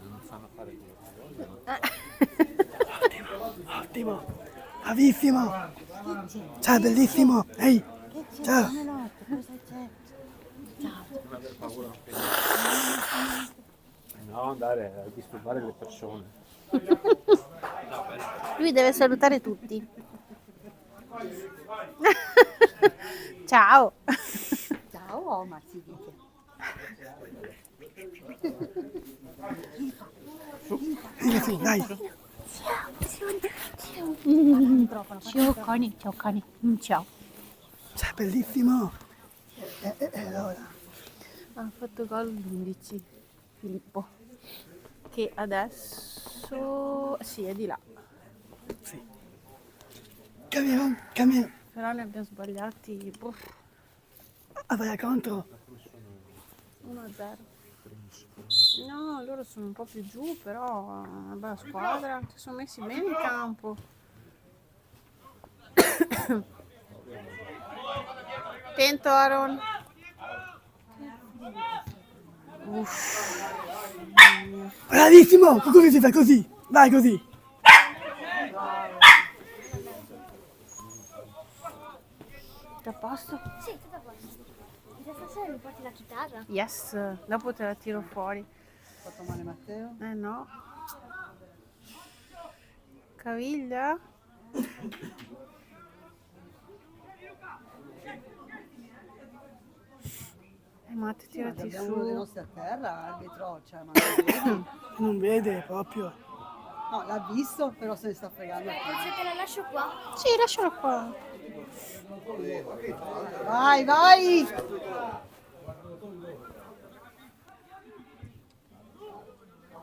Non fanno fare Ottimo. Bravissimo. Ciao, bellissimo. Ehi. Ciao. non aver paura appena. No, andare a disturbare le persone. Lui deve salutare tutti. Ciao. Ciao, ma si dice. Vieni su, dai. Ciao cani, ciao cani. Ciao. Ciao, bellissimo. Allora. Ha fatto gol l'11 Filippo, che adesso sì è di là, Sì. Cameron. però ne abbiamo sbagliati Vai contro. 1-0. No, loro sono un po' più giù, però è una bella squadra, si sono messi bene in campo. Attento Aaron. Bravissimo. Così si fa così. Vai così. Tutto a posto? Sì, tutto a posto. E stasera mi porti la chitarra? Yes, dopo te la tiro fuori. Fatto male Matteo? Eh no. Caviglia? Matteo, tirati Abbiamo uno dei su. nostri a terra, arbitro, cioè, ma non vedi? Non vede proprio. No, l'ha visto, però se ne sta fregando. Se te la lascio qua. Sì, lascialo qua. Vai, vai!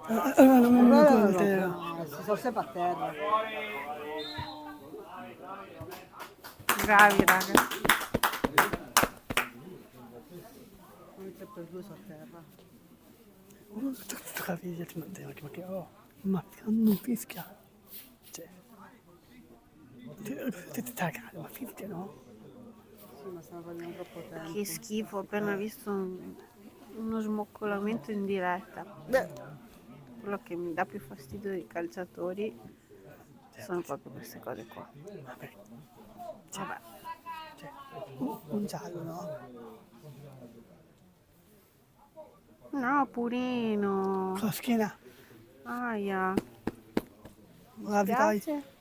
Non mi ricordo il terra. Si sono sempre a terra. Bravi, raga. Noi 3x2 sono a terra. Tutto capire ma che ho. Ma non fischia. Cioè. Ti calma, ma fischia no? Sì, ma stanno prendendo troppo tempo. Che schifo, ho appena visto uno smoccolamento in diretta. Quello che mi dà più fastidio dei calciatori sono proprio queste cose qua. Vabbè. Vabbè. Cioè, un giallo, no? No, purino. Con la schiena. Aia. Bravi, dai. Piace?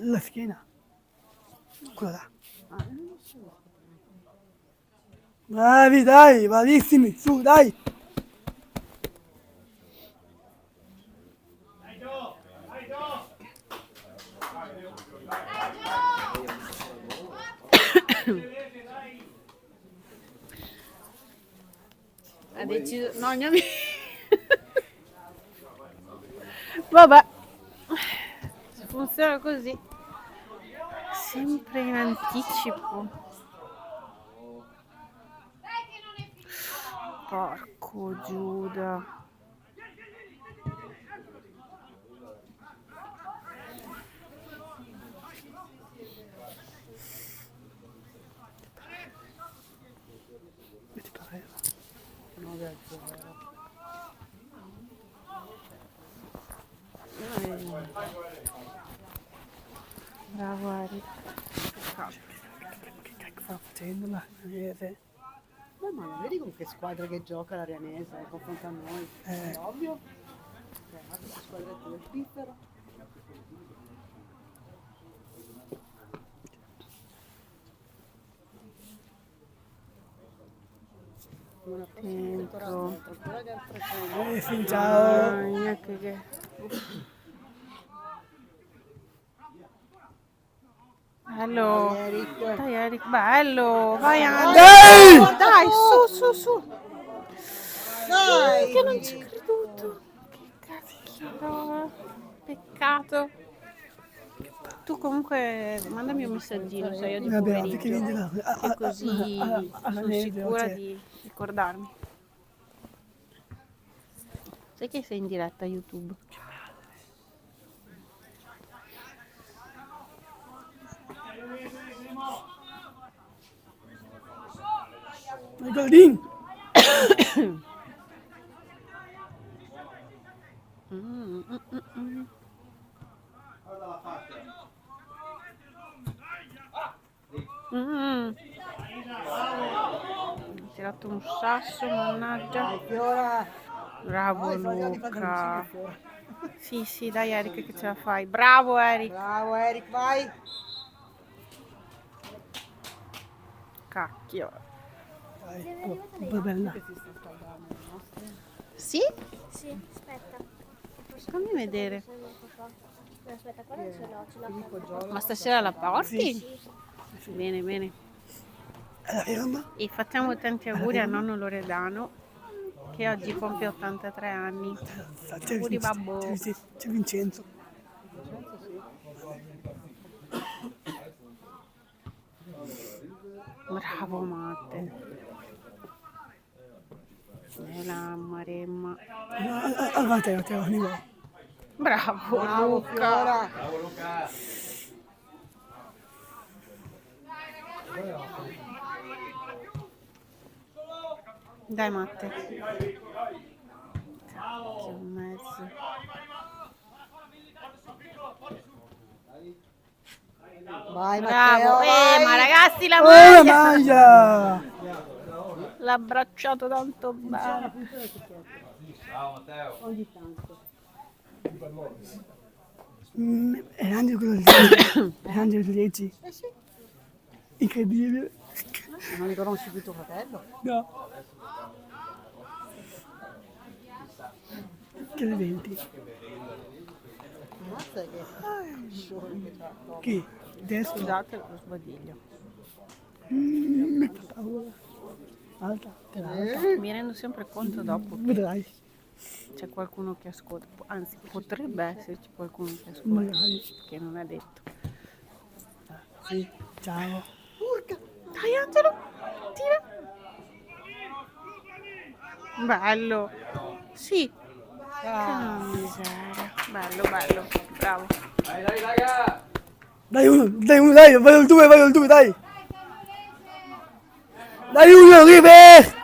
La schiena. Quella là. Bravi, dai, bravissimi, su, dai. Ha deciso... No, mio amico... Vabbè. Funziona così. sempre in anticipo. Porco Giuda. Che ti pareva? 9-0. Bravo Eric. Che cacchio sta facendo la Rianese? Ma non vedi con che squadra che gioca la Rianese in confronto a noi? È ovvio. Questa squadretta del piffero. Una prossima pettorata, ancora che altre sono. Sì, ciao. Mia, che... Bello. Dai Eric, bello. Vai Andy. Dai, su. Dai! Che non ci ho creduto. Che cacchio. Peccato. Tu comunque mandami un messaggino se io di Vabbè, perché pomeriggio. vieni E così alla sono neve, sicura cioè. di ricordarmi. Sai che sei in diretta a YouTube? Goldin! Ho tirato un sasso, mannaggia. Fiora! Bravo Di fare Luca. Fiora. Sì, dai Eric che ce la fai. Bravo Eric. Bravo Eric, vai! Cacchio. Dai, un po' bella. Sì? Sì, aspetta. Fammi vedere. No, aspetta, qua non ce l'ho. Ma stasera la porti? Bene, bene. Alla firma? E facciamo tanti auguri a nonno Loredano che oggi compie 83 anni. Auguri babbo. C'è Vincenzo. Bravo Matte. La maremma. Allora te lo animo. Bravo Bravo Luca. Fiora! Dai Matte. Cacchio in mezzo. Vai Bravo. Matteo, vai! Ma ragazzi la Oh, la maglia! maglia! L'ha abbracciato tanto bene. È Angelo quello lì. È Angelo Liegi. Incredibile. Non riconosci più tuo fratello? No. Che eventi? Ammazza che sciorri che c'ha. Chi? Destro? Scusate lo sbadiglio. Mi fa paura. Alta, alta. Mi rendo sempre conto dopo che Vedrai. c'è qualcuno che ascolta. Anzi, potrebbe esserci qualcuno che ascolta. Magari. Che non è detto. Sì. Ciao. Dai Angelo, tira. Bello. Sì. Che miseria. Bello, bravo. Dai uno, dai, vai al 2, dai. Dai uno, River!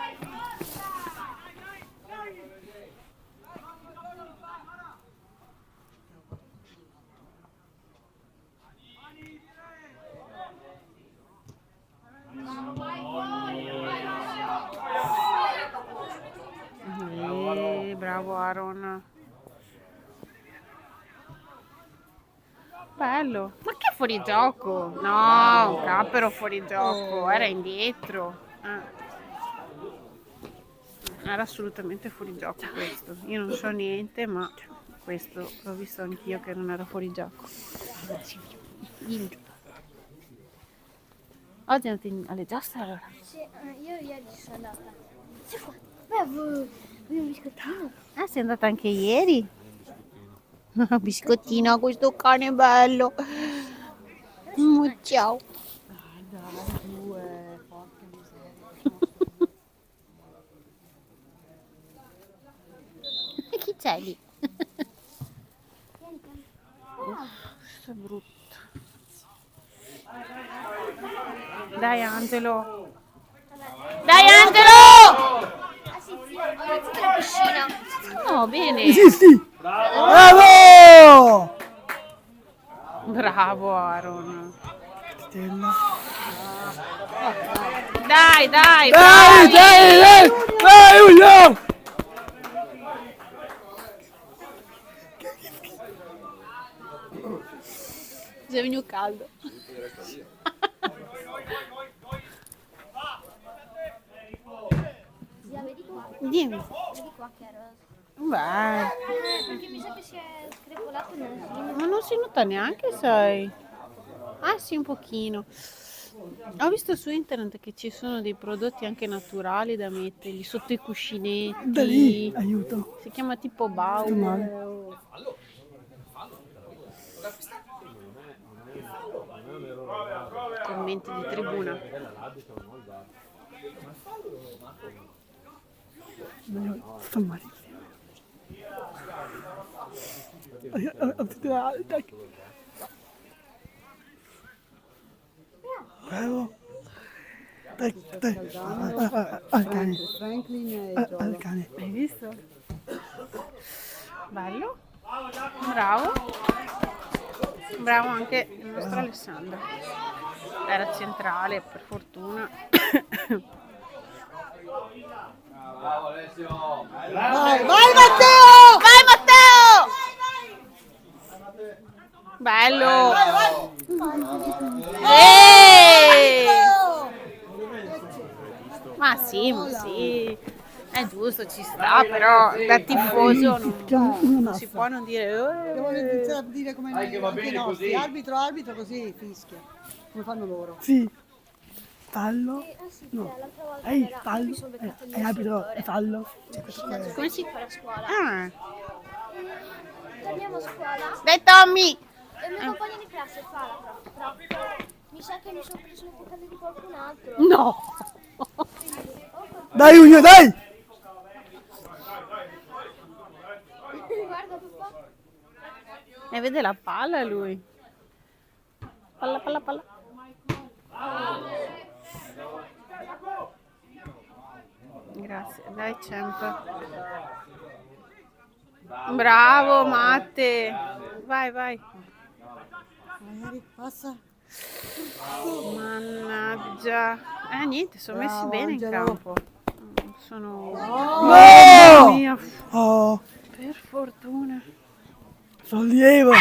Bravo Aaron. Bello. Ma che fuorigioco? No, Capero fuorigioco. Era indietro. Era assolutamente fuorigioco questo. Io non so niente, ma questo l'ho visto anch'io che non era fuorigioco. Oggi andate alle giostre allora? Sì, io ieri ci sono andata. Beh, vuoi un biscottino? Ah, sei andata anche ieri? Biscottino, questo cane bello. Ciao. Dai, due, porca miseria. Chi c'è lì? Questo è brutto. Dai Angelo. Dai Angelo! Ah sì, zio, ho iniziato la piscina. No, bene. Esisti! Bravo! Bravo Aaron. Stella. Dai, dai, Dai, bravi! dai, dai! Vai, Uno! Sei venuto caldo. Zia, vedi qua. Dimmi. Vedi qua che è rosa. Beh, Perché mi sa che si è screpolato nel film. ma non si nota neanche, sai. Ah sì, un pochino. Ho visto su internet che ci sono dei prodotti anche naturali da metterli sotto i cuscinetti. Da lì, aiuto. Si chiama tipo Bauer. o- Commenti di tribuna. Sto malissimo. Dai. Bravo. Dai, dai. Al cane. Franklin e Al Giolo. cane. Hai visto? Bello. Bravo. Bravo anche il nostro Alessandro. Era centrale, per fortuna. Vai, vai Matteo! Vai Matteo! Bello! Ma sì, è giusto, ci sta, però da tifoso non si può non dire Che voglio iniziare a dire come anche i nostri. Arbitro, così fischia. Come fanno loro. Sì. Fallo. Ah sì, No. zia, l'altra volta Ehi, era... fallo. mi sono beccato il È arbitro, istruttore. fallo. come si Fa la scuola. Ah, Torniamo a scuola dai Tommy! e il mio compagno di classe fa la prof. Mi sa che mi sono preso le vocali di qualcun altro. No! Dai, Uno, dai! Guarda papà. E vede la palla lui. Palla, palla, palla. Grazie, dai Champ. Bravo Matte. Vai, vai. Vai Eric, passa. Mannaggia. Niente, sono messi Bravo, bene in Angelo. campo. Sono... No! Mamma mia, Oh, per fortuna. sollievo.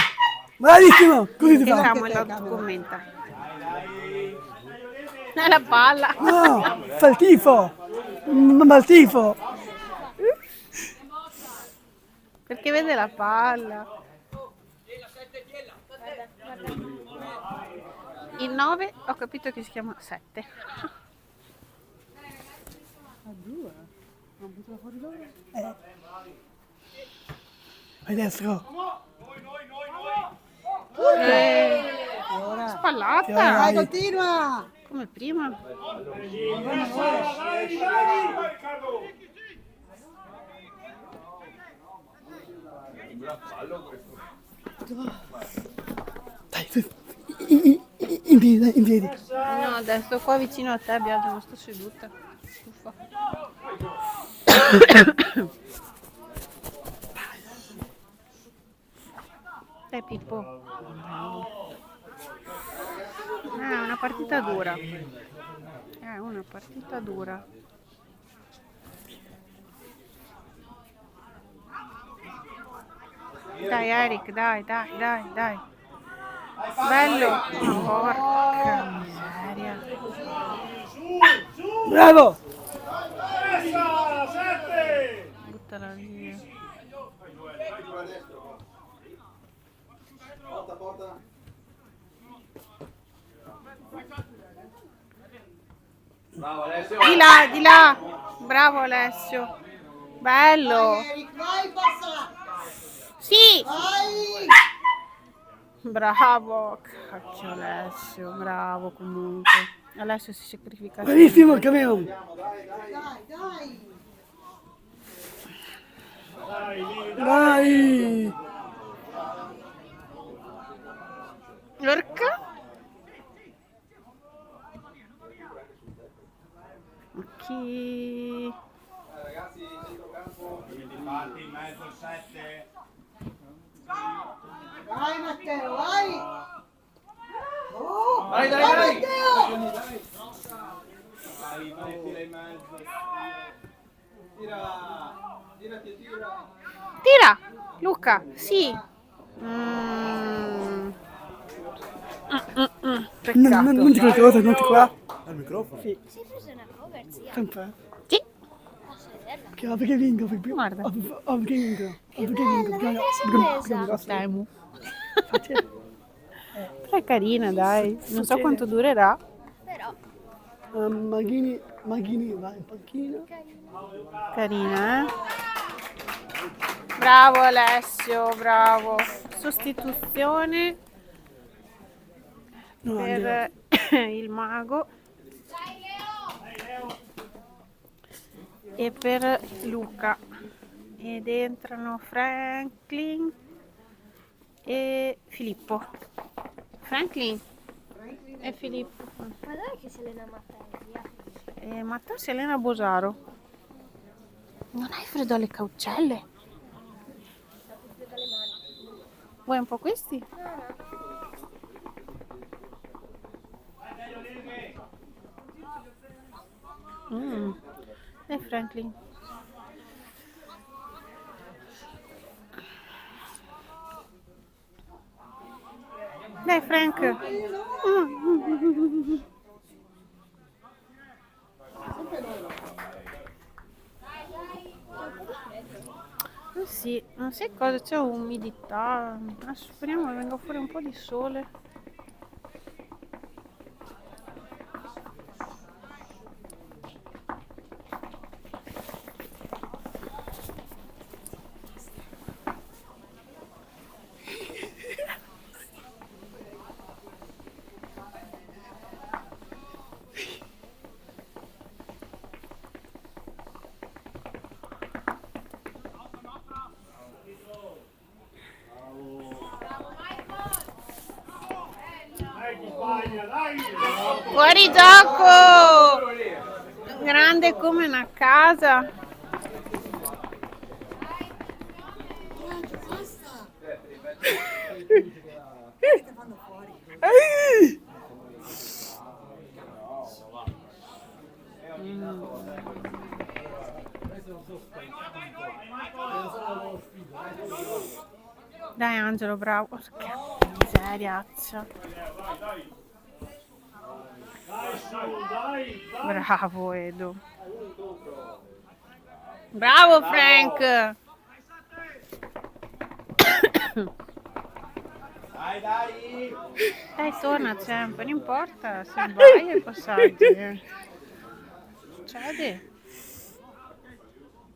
Bravissimo. Così si Che fa. Samuel commenta. È la palla. No, fa il tifo. Ma il tifo. Perché vede la palla. Il 9 ho capito che si chiama 7. A due? Non buttala fuori loro? Vai destro. Ora. Spallata. Vai, continua! Come prima. Vai, Riccardo! Dai, in piedi, dai, in piedi. No, adesso qua vicino a te, Biagio, non sto seduta. Uffa. Dai Pippo. È una partita dura. È una partita dura. Dai Eric, dai. Bello. Porca miseria. Bravo. Testa, 7! Buttala via. Bravo Alessio. Di là. Bravo Alessio. Bello. Eric, vai, passa! Sì. Vai! Bravo, cacchio Alessio, bravo comunque. Alessio si sacrifica Bravissimo sempre. Cameron. Dai. Lorca? Chi? Ragazzi, centrocampo. Infatti in mezzo al 7. Vai Matteo, vai! Oh, Dai, dai, dai! Matteo! Dai, mettila in mezzo. Tira! Tirati, tira! Tira! Luca, sì. Peccato. Non ti questa cosa, non ti qua. Al microfono? Sei preso una cover, zia? Sempre. Sì. Posso vederla? Che perché vinco? Guarda. Perché vinco? Che bella, che sorpresa! Dai, mu. Però è carina, dai. Non so quanto durerà. Però, Maghini va in panchina. Carina, eh? Bravo Alessio, bravo. Sostituzione No, per il mago e per Luca. Ed entrano Franklin e Filippo. Franklin e Filippo. ma dov'è che si allena Matteo, zia? E Matteo si allena a Bosaro. Non hai freddo alle caucelle? Sta tutto dalle mani. Vuoi un po' questi? No, no. Dai Franklin. Dai Frank. Sì, non sai cosa, c'è umidità. Adesso speriamo che venga fuori un po' di sole. Fuori gioco! Grande come una casa. Dai Angelo, bravo. Che miseriaccia. Bravo Edo. Bravo Frank. Dai, dai! Dai, torna sempre, non importa se vai ai passaggi. Succede.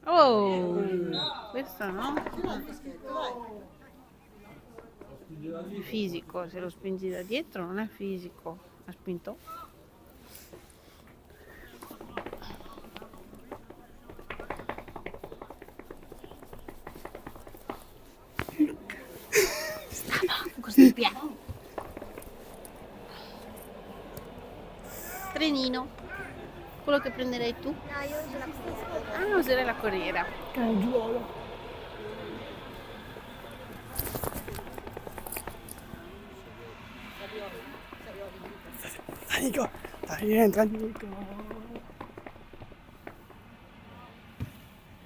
Oh, questo no? Fisico, se lo spingi da dietro non è fisico. Ha spinto? Stava così piano. Trenino, quello che prenderai tu? No, io uso la cover. Ah, userei la corriera. Caggiuolo. Dai Nico, dai entra Nico.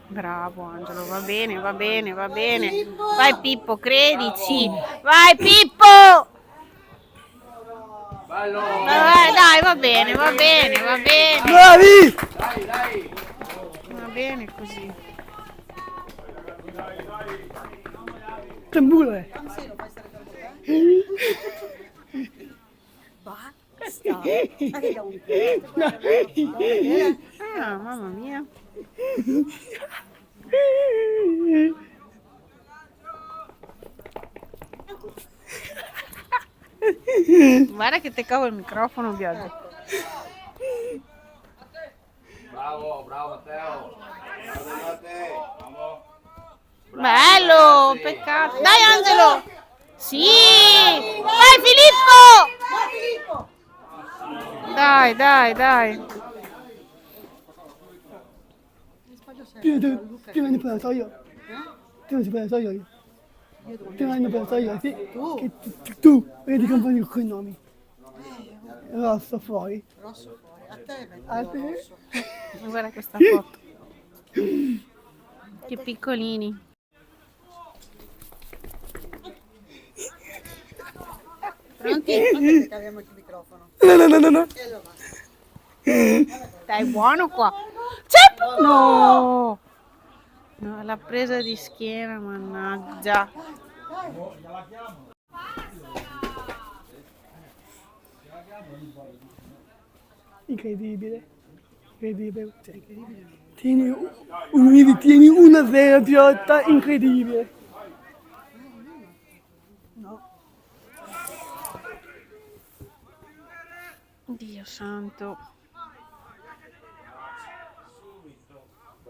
Bravo Angelo, va bene, va bene, va bene. Vai Pippo, credici. Vai Pippo! Vai, dai, va bene, va bene, va bene. Bravi! Dai, dai! Va bene così. Tambure. Basta! Ma che un Ah, mamma mia. Guarda che te cavo il microfono, Biagio. Bravo, bravo Matteo. Guarda a te. Vamos. Bello, peccato. Dai Angelo. Sì. Vai Filippo. Dai, dai, dai. Prima ne preso io. Prima ne preso io. Prima ne preso io, sì. Tu, vedi che con i cognomi. Rosso fuori. Rosso fuori. A te metto A te? rosso. Guarda questa foto. Che piccolini. Pronti? Aspetta che caviamo il microfono. No. E allora. Dai, buono qua. C'è... No! No, l'ha presa di schiena, mannaggia. Incredibile. Incredibile. Cioè, incredibile. Tieni una vera piotta incredibile. Dio santo.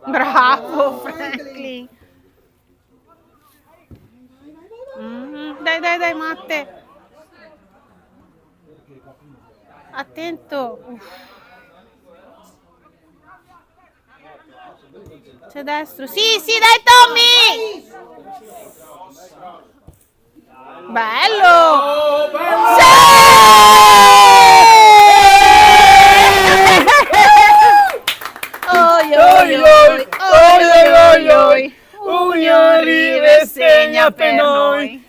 Bravo Franklin. Dai, Matte. Attento. C'è destro. Sì, dai Tommy. Bello. Oi. Union Rive segna per noi.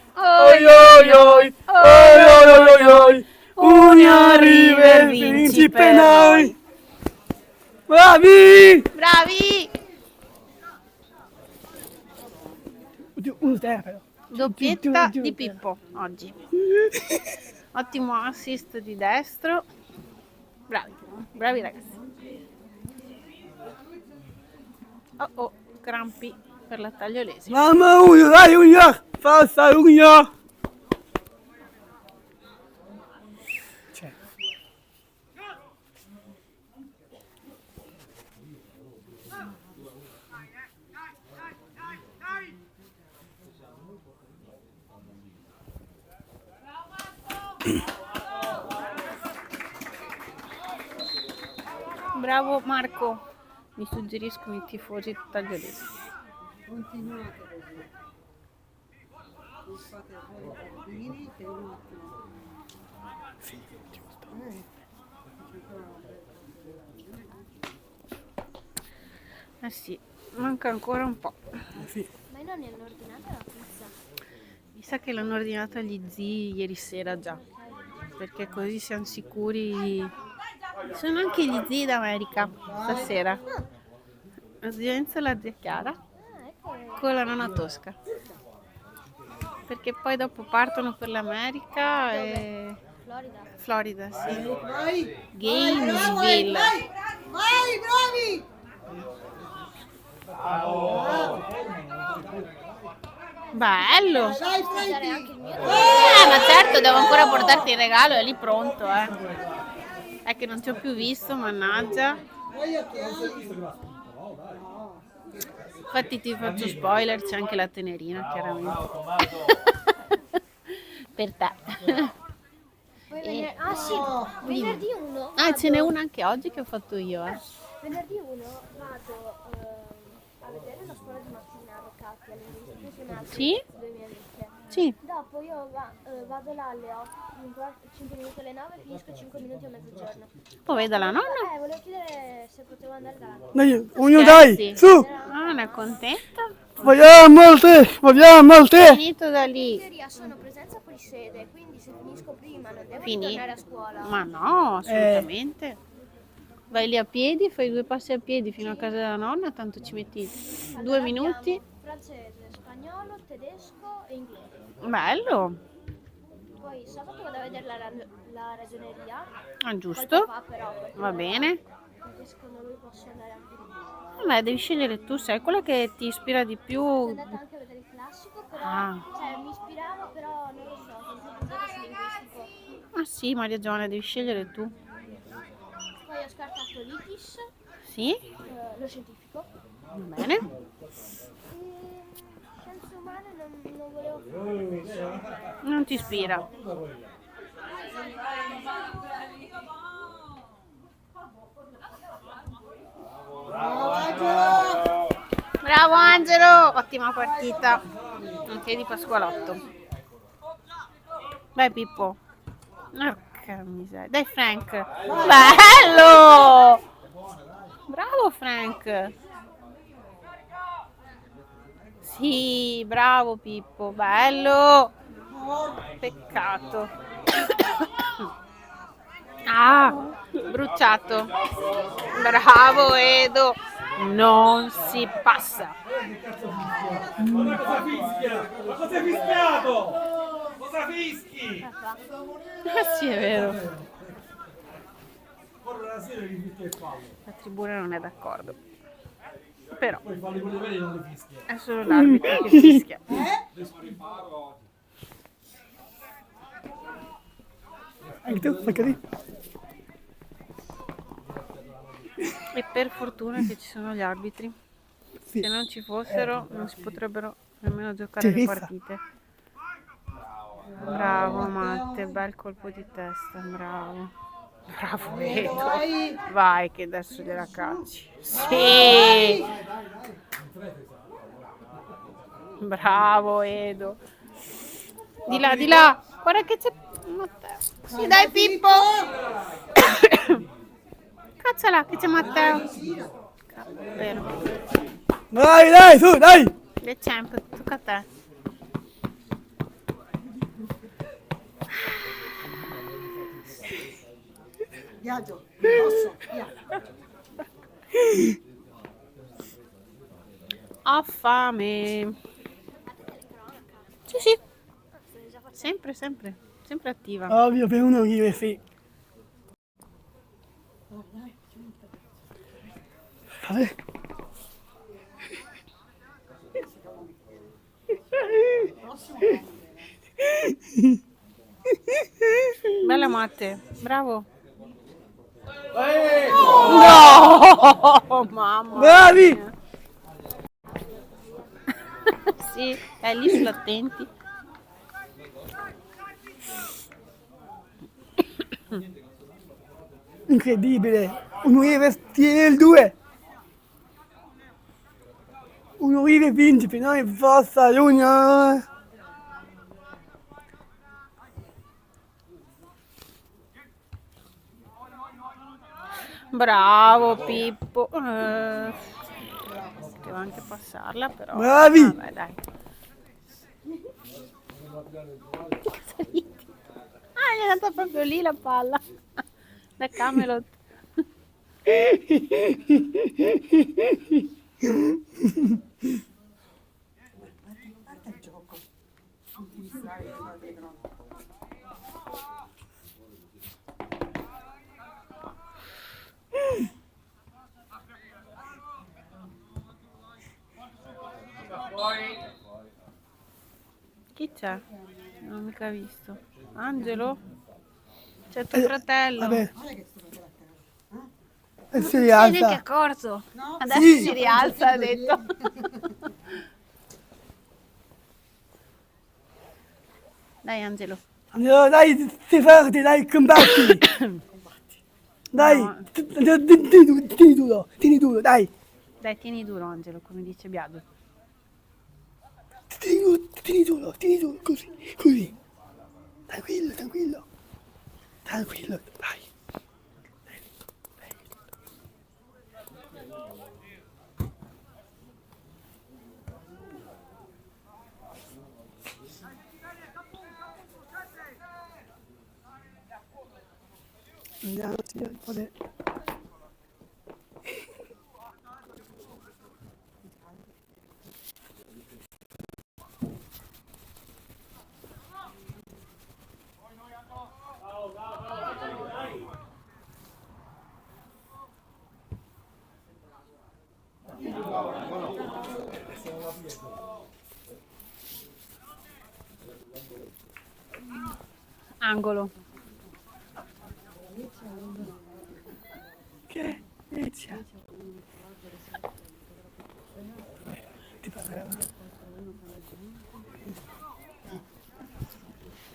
Union Rive vinci per noi. Bravi! Bravi. Un però. Doppietta di Pippo oggi. Ottimo assist di destro. Bravi ragazzi. Oh, crampi per la tagliolese. Mamma Union, dai Union! Forza Union! Bravo Marco, mi suggeriscono i tifosi tagliolesi. Continuate così. Non fate voi bambini per un attimo. Sì, giusto. Eh sì, manca ancora un po'. Ma i nonni hanno ordinato la pizza. Mi sa che l'hanno ordinata gli zii ieri sera già, perché così siamo sicuri. Sono anche gli zii d'America stasera. La zia Enzo e la zia Chiara con la nonna Tosca. Perché poi dopo partono per l'America e... Florida, sì. Vai! Gainesville. Vai, bravi! Bello! Dai, Franky! Anche il mio. Ma certo, devo ancora portarti il regalo, è lì pronto, È che non ti ho più visto, mannaggia. Vai, occhiali! Infatti ti faccio spoiler, c'è anche la tenerina, chiaramente. Per te. Ah sì, venerdì 1. Ah, ce n'è una anche oggi che ho fatto io, Venerdì 1 vado a vedere la scuola di mattina a Roccati all'inizio insieme a Sì? due mie amiche. Sì. Dopo io vado là alle 8, 5 minuti alle 9 e finisco 5 minuti a mezzogiorno. Poi vai dalla nonna. Volevo chiedere se potevo andare da là. Dai, Union, dai! Scherzi? Su! Ah, non è contenta? Vogliamo te! Finito da In lì. teoria sono presenza fuori sede, quindi se finisco prima non devo tornare a scuola. Ma no, assolutamente. Vai lì a piedi, fai 2 passi a piedi fino a casa della nonna, tanto ci metti 2 minuti. Abbiamo francese, spagnolo, tedesco e inglese. Bello. Poi sabato vado a vedere la ragioneria. Ah, giusto. Fa però, perché Va bene. secondo lui posso andare anche di più. Vabbè, devi scegliere tu, sai quella che ti ispira di più. Sono andata anche a vedere il classico, però Ah. cioè, mi ispirava, però non lo so, sono più puntata sul linguistico. Ah sì, Maria Giovanna, devi scegliere tu. Poi ho scartato l'ITIS, Sì? lo scientifico. Va bene. E scienze umane non volevo fare. Non ti ispira. Bravo Angelo! Ottima partita. Anche di Pasqualotto. Vai Pippo. Porca miseria. Dai Frank. Bello! Bravo Frank. Sì, bravo Pippo. Bello. Peccato. Ah, bruciato. Bravo Edo. Non si passa. Ma cosa fischia? Ma cosa hai fischiato? Cosa fischi? Sì, è vero. Corre la sera che fischia il fallo. La tribuna non è d'accordo. Però Poi i falli quelli veri non li fischia. è solo l'arbitro che fischia. Anche tu, fai così. E per fortuna che ci sono gli arbitri. Sì. Se non ci fossero non si potrebbero nemmeno giocare C'è le rissa. partite. Bravo Matte, bel colpo di testa, bravo. Bravo Edo. Vai che adesso gliela cacci. Sì! Bravo Edo. Di là, di là. Guarda che c'è Matteo. Sì, dai Pippo. Cazzala che c'è Matteo. Vero. Dai, dai, su, dai! Le champ, tocca a te. Viaggio, posso, via. Ho fame. Sì, sì. Sempre, sempre. Sempre attiva. Ovvio, per uno dire sì. Vabbè. Bella Matte. Bravo. No, mamma. Bravi! mia. Sì, lì sulla attenti. Incredibile. Un Uribe tiene il 2. Un Uribe vince, però è forza l'uno. Bravo Pippo. Devo anche passarla però. Bravi! Vabbè, dai. Ah, gli è andata proprio lì la palla. Da Camelot. Guarda il gioco. Non ti distrai, no. Chi c'è? Non ho mica visto. Angelo? C'è tuo fratello. Vabbè, Guarda che sto per la terra. e si Sei neanche rialza. accorto. No? Adesso Sì. si rialza, ha detto. Dai Angelo. Allora, dai, sei forte, dai, combatti. Dai, No. tieni duro, dai. Dai, tieni duro Angelo, come dice Biado. Tieni duro, così, così. Tranquillo, tranquillo. Tranquillo, vai. Andiamo, signori, vabbè. Angolo.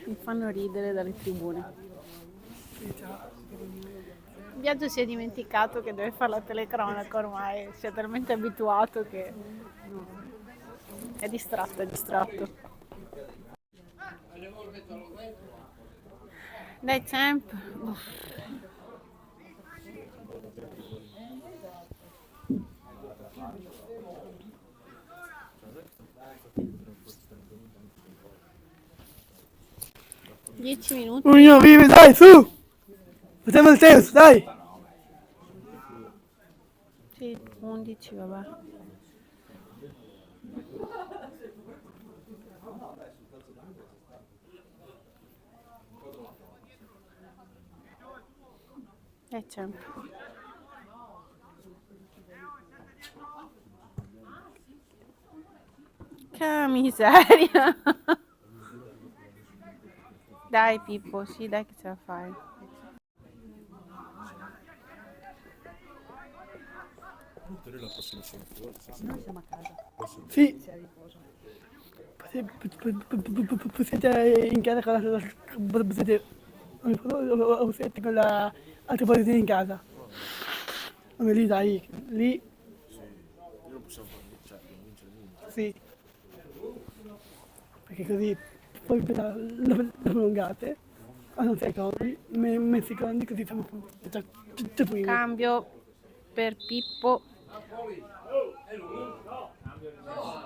Mi fanno ridere dalle tribune. Biagio si è dimenticato che deve fare la telecronaca ormai, si è talmente abituato che è distratto, è distratto. Dai Champ. Uff. Dieci minuti. Ognuno vive, dai, su! Facciamo il terzo, dai! Sì, 11, vabbè. C'è. Che miseria. Dai Pippo, sì, dai che ce la fai. Noi siamo a casa. Sì, Si riposa. siete in casa con la... siete con la... altre posizioni in casa. Come lì, dai, lì. Sì. Perché così poi per la prolungate, a non secondi, me secondi, così siamo primi. Cambio per Pippo.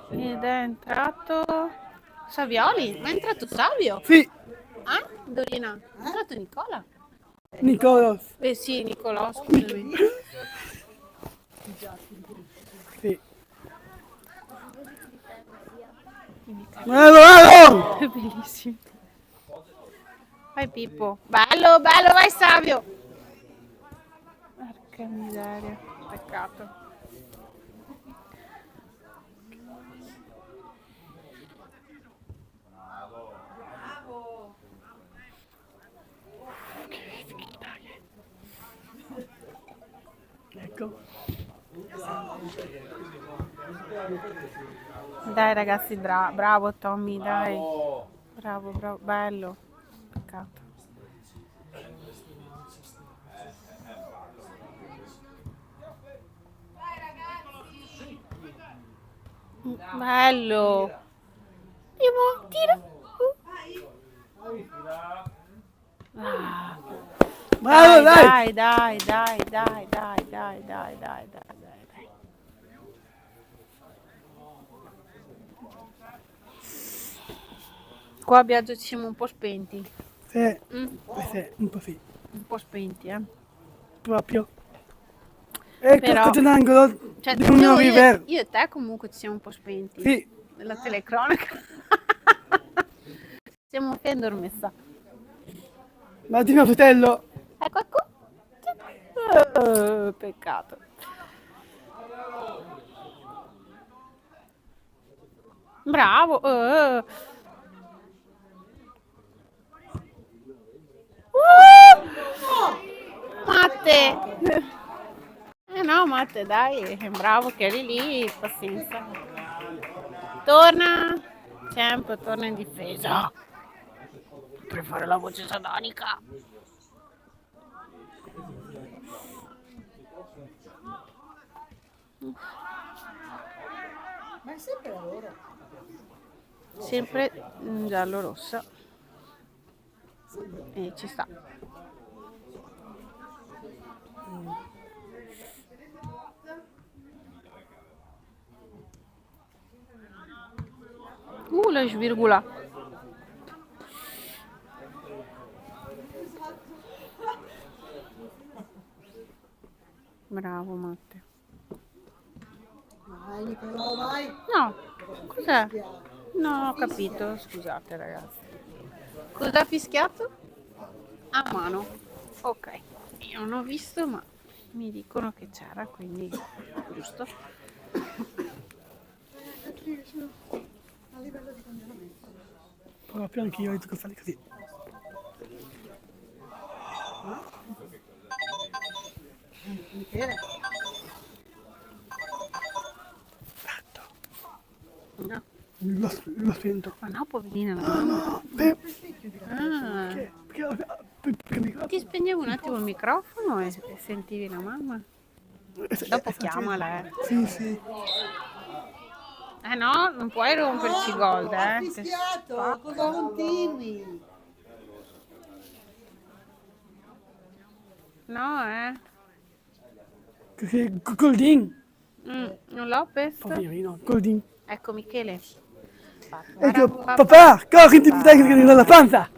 Ed è entrato Savioli. Ma è entrato Savio? Sì, Ah, Dorina. È entrato Nicola. Nicola. Sì, Nicolò, scusami. Sì. Bravo! È bellissimo. Vai Pippo. Bello, bello, vai Savio. Porca miseria. Peccato. Ecco. Dai ragazzi, bravo Tommy, dai. Bravo, bravo, bello. Peccato. Bello. Andiamo, tira. Ah. Bravo, dai! Dai. Qua a Biagio ci siamo un po' spenti. Sì, Mm? sì, un po' sì. Un po' spenti, eh. Proprio. Ecco, Però- c'è un angolo Cioè, di un river. io e te comunque ci siamo un po' spenti. Sì, Nella telecronaca. Siamo un po' dormessa. ma di mio fratello. Ecco. Peccato. Bravo. Matte. No, Matte, dai, bravo che eri lì, pazienza. Torna. Sempre torna in difesa. Potrei fare la voce satanica. Ma è sempre la loro. Sempre giallo-rossa. E ci sta. La svirgola. Bravo Matte. Vai Nicolò, vai. No, cos'è? No, ho capito, scusate ragazzi. Cosa ha fischiato? A mano. Ok, io non ho visto ma mi dicono che c'era, quindi giusto. A livello di congelamento. Proprio anche io dico fare così. Michele. No. L'ho spento. Ma no, poverina la mamma. Per- Ah, perché mi ti spegnevo un attimo il microfono e sentivi la mamma. Dopo chiamala, eh. Sì, sì. No, non puoi romperci i gold, Ha Te fischiato, cosa continui? No, Che Goldin. Non Lopez? Poverino, Goldin. Ecco Michele. Ecco, papà, corri, ti dai dalla panza.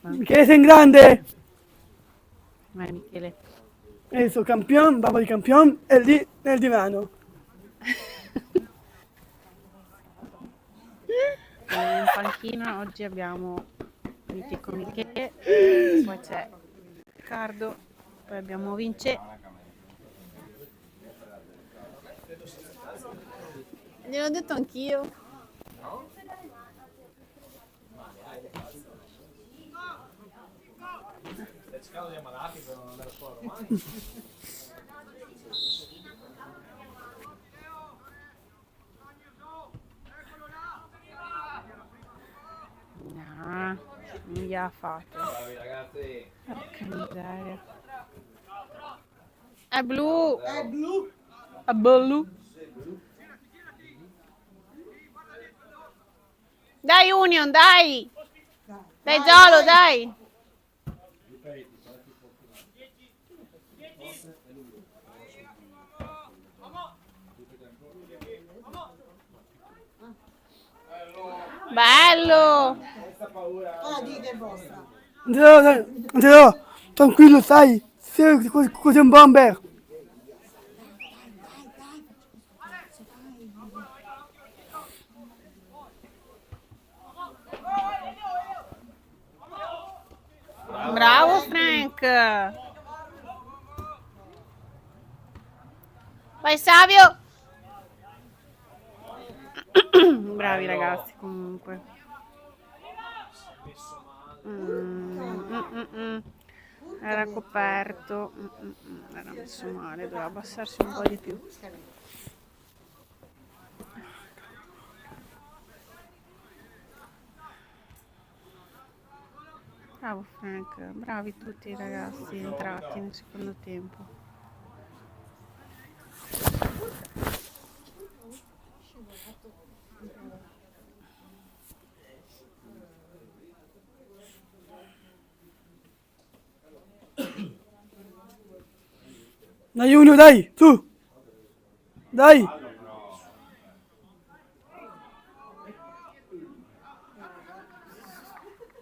Michele, sei in grande. Vai Michele. Adesso campione, babbo di campione, è lì nel divano. In panchina oggi abbiamo Mitico Michele, poi c'è Riccardo, poi abbiamo Vince. Gliel'ho detto anch'io. No, non gliela fate. Porca miseria. È blu! È blu. È blu! Dai Union, dai! Dai Giolo, dai! Bello! Ah, di che è vostra. Andrea, tranquillo, sai, sei così un bomber. Bravo Frank! Vai Savio! Bravi ragazzi comunque. Era coperto, era messo male, doveva abbassarsi un po' di più. Bravo Frank, bravi tutti i ragazzi entrati nel secondo tempo. Dai Junio, dai, su. Dai.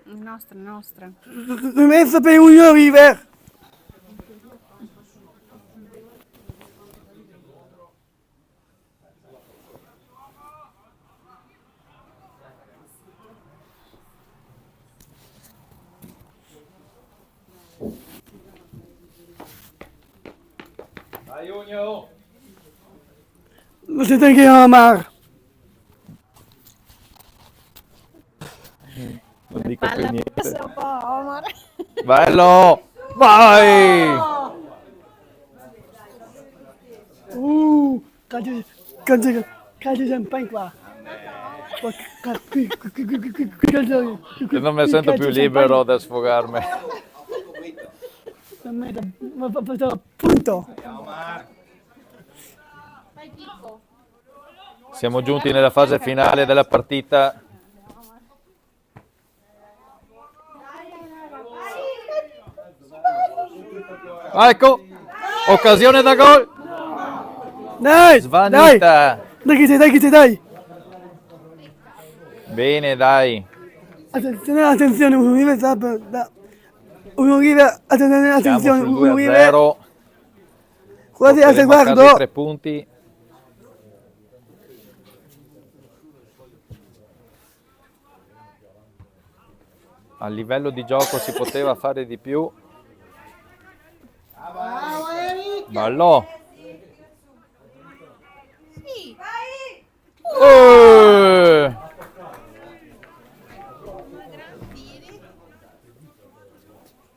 Nostra, nostra. Rimessa per Union River. Dai Unio! Lo sento anche Omar. Non dico più niente. Passa un po' Omar. Bello! Vai! Calcio champagne qua. Io non mi sento più libero da sfogarmi. Ma punto. Siamo giunti nella fase finale della partita. Ah, ecco, occasione da gol. Dai, Svanita. dai che sei, dai. Bene, dai. Attenzione, Union River Union River, Siamo attenzione, sul Union River. 2-0. Guardi, Porteremo a casa i guardo. 3 punti. A livello di gioco si poteva fare di più. Ballo. Sì.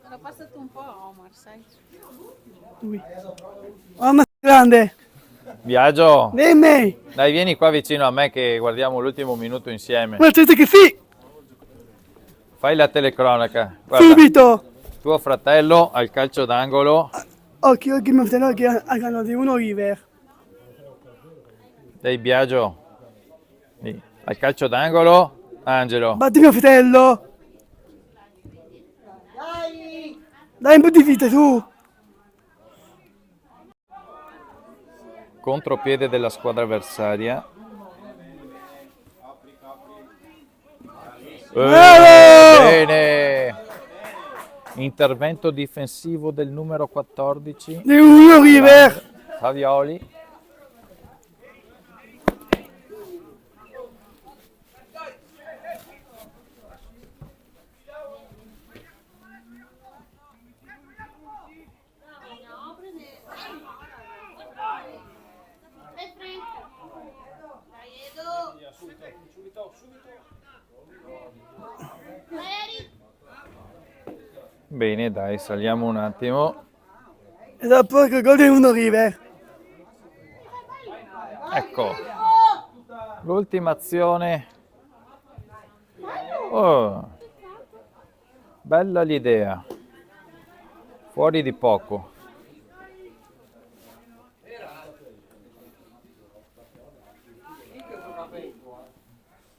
L'ho passato un po' a Omar, sai? Lui. Mamma grande. Biagio, Dimmi. dai, vieni qua vicino a me che guardiamo l'ultimo minuto insieme. Ma certo che sì. Fai la telecronaca. Guarda, Subito. tuo fratello al calcio d'angolo. Occhio che mio fratello che hanno di uno River. Dai, Biagio. Lì. Al calcio d'angolo, Angelo. Batti mio fratello. Dai un po' di vita su. Contropiede della squadra avversaria. Bravo! Bene! Intervento difensivo del numero 14. Di uno River. Favioli. Bene, dai, saliamo un attimo. E dopo il gol di uno River. Ecco. L'ultima azione. Oh. Bella l'idea. Fuori di poco.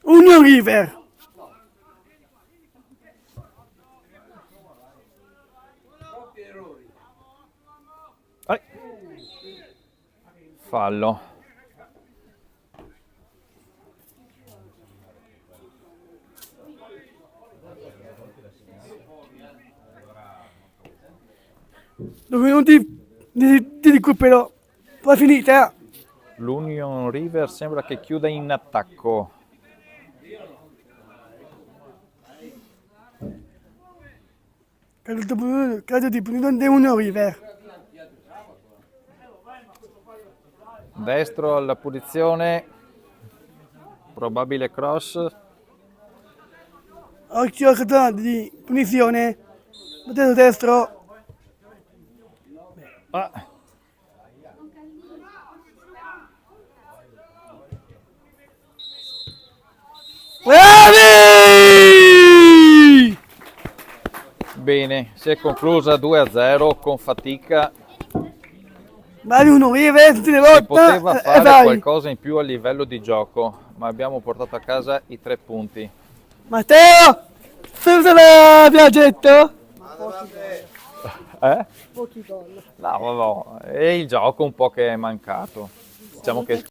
Uno River. Fallo. Due minuti di recupero. Poi finita. L'Union River sembra che chiuda in attacco. Caso di punito di uno River. Destro alla punizione. Probabile cross. Occhio di punizione. Battello destro. Ah. Bravi! Bene, si è conclusa 2-0 con fatica. Vai uno River tutte le Si volte. poteva E fare vai. qualcosa in più a livello di gioco, ma abbiamo portato a casa i 3 punti. Matteo! Senza la viaggetto? Eh? Pochi gol. No, è il gioco un po' che è mancato. Diciamo che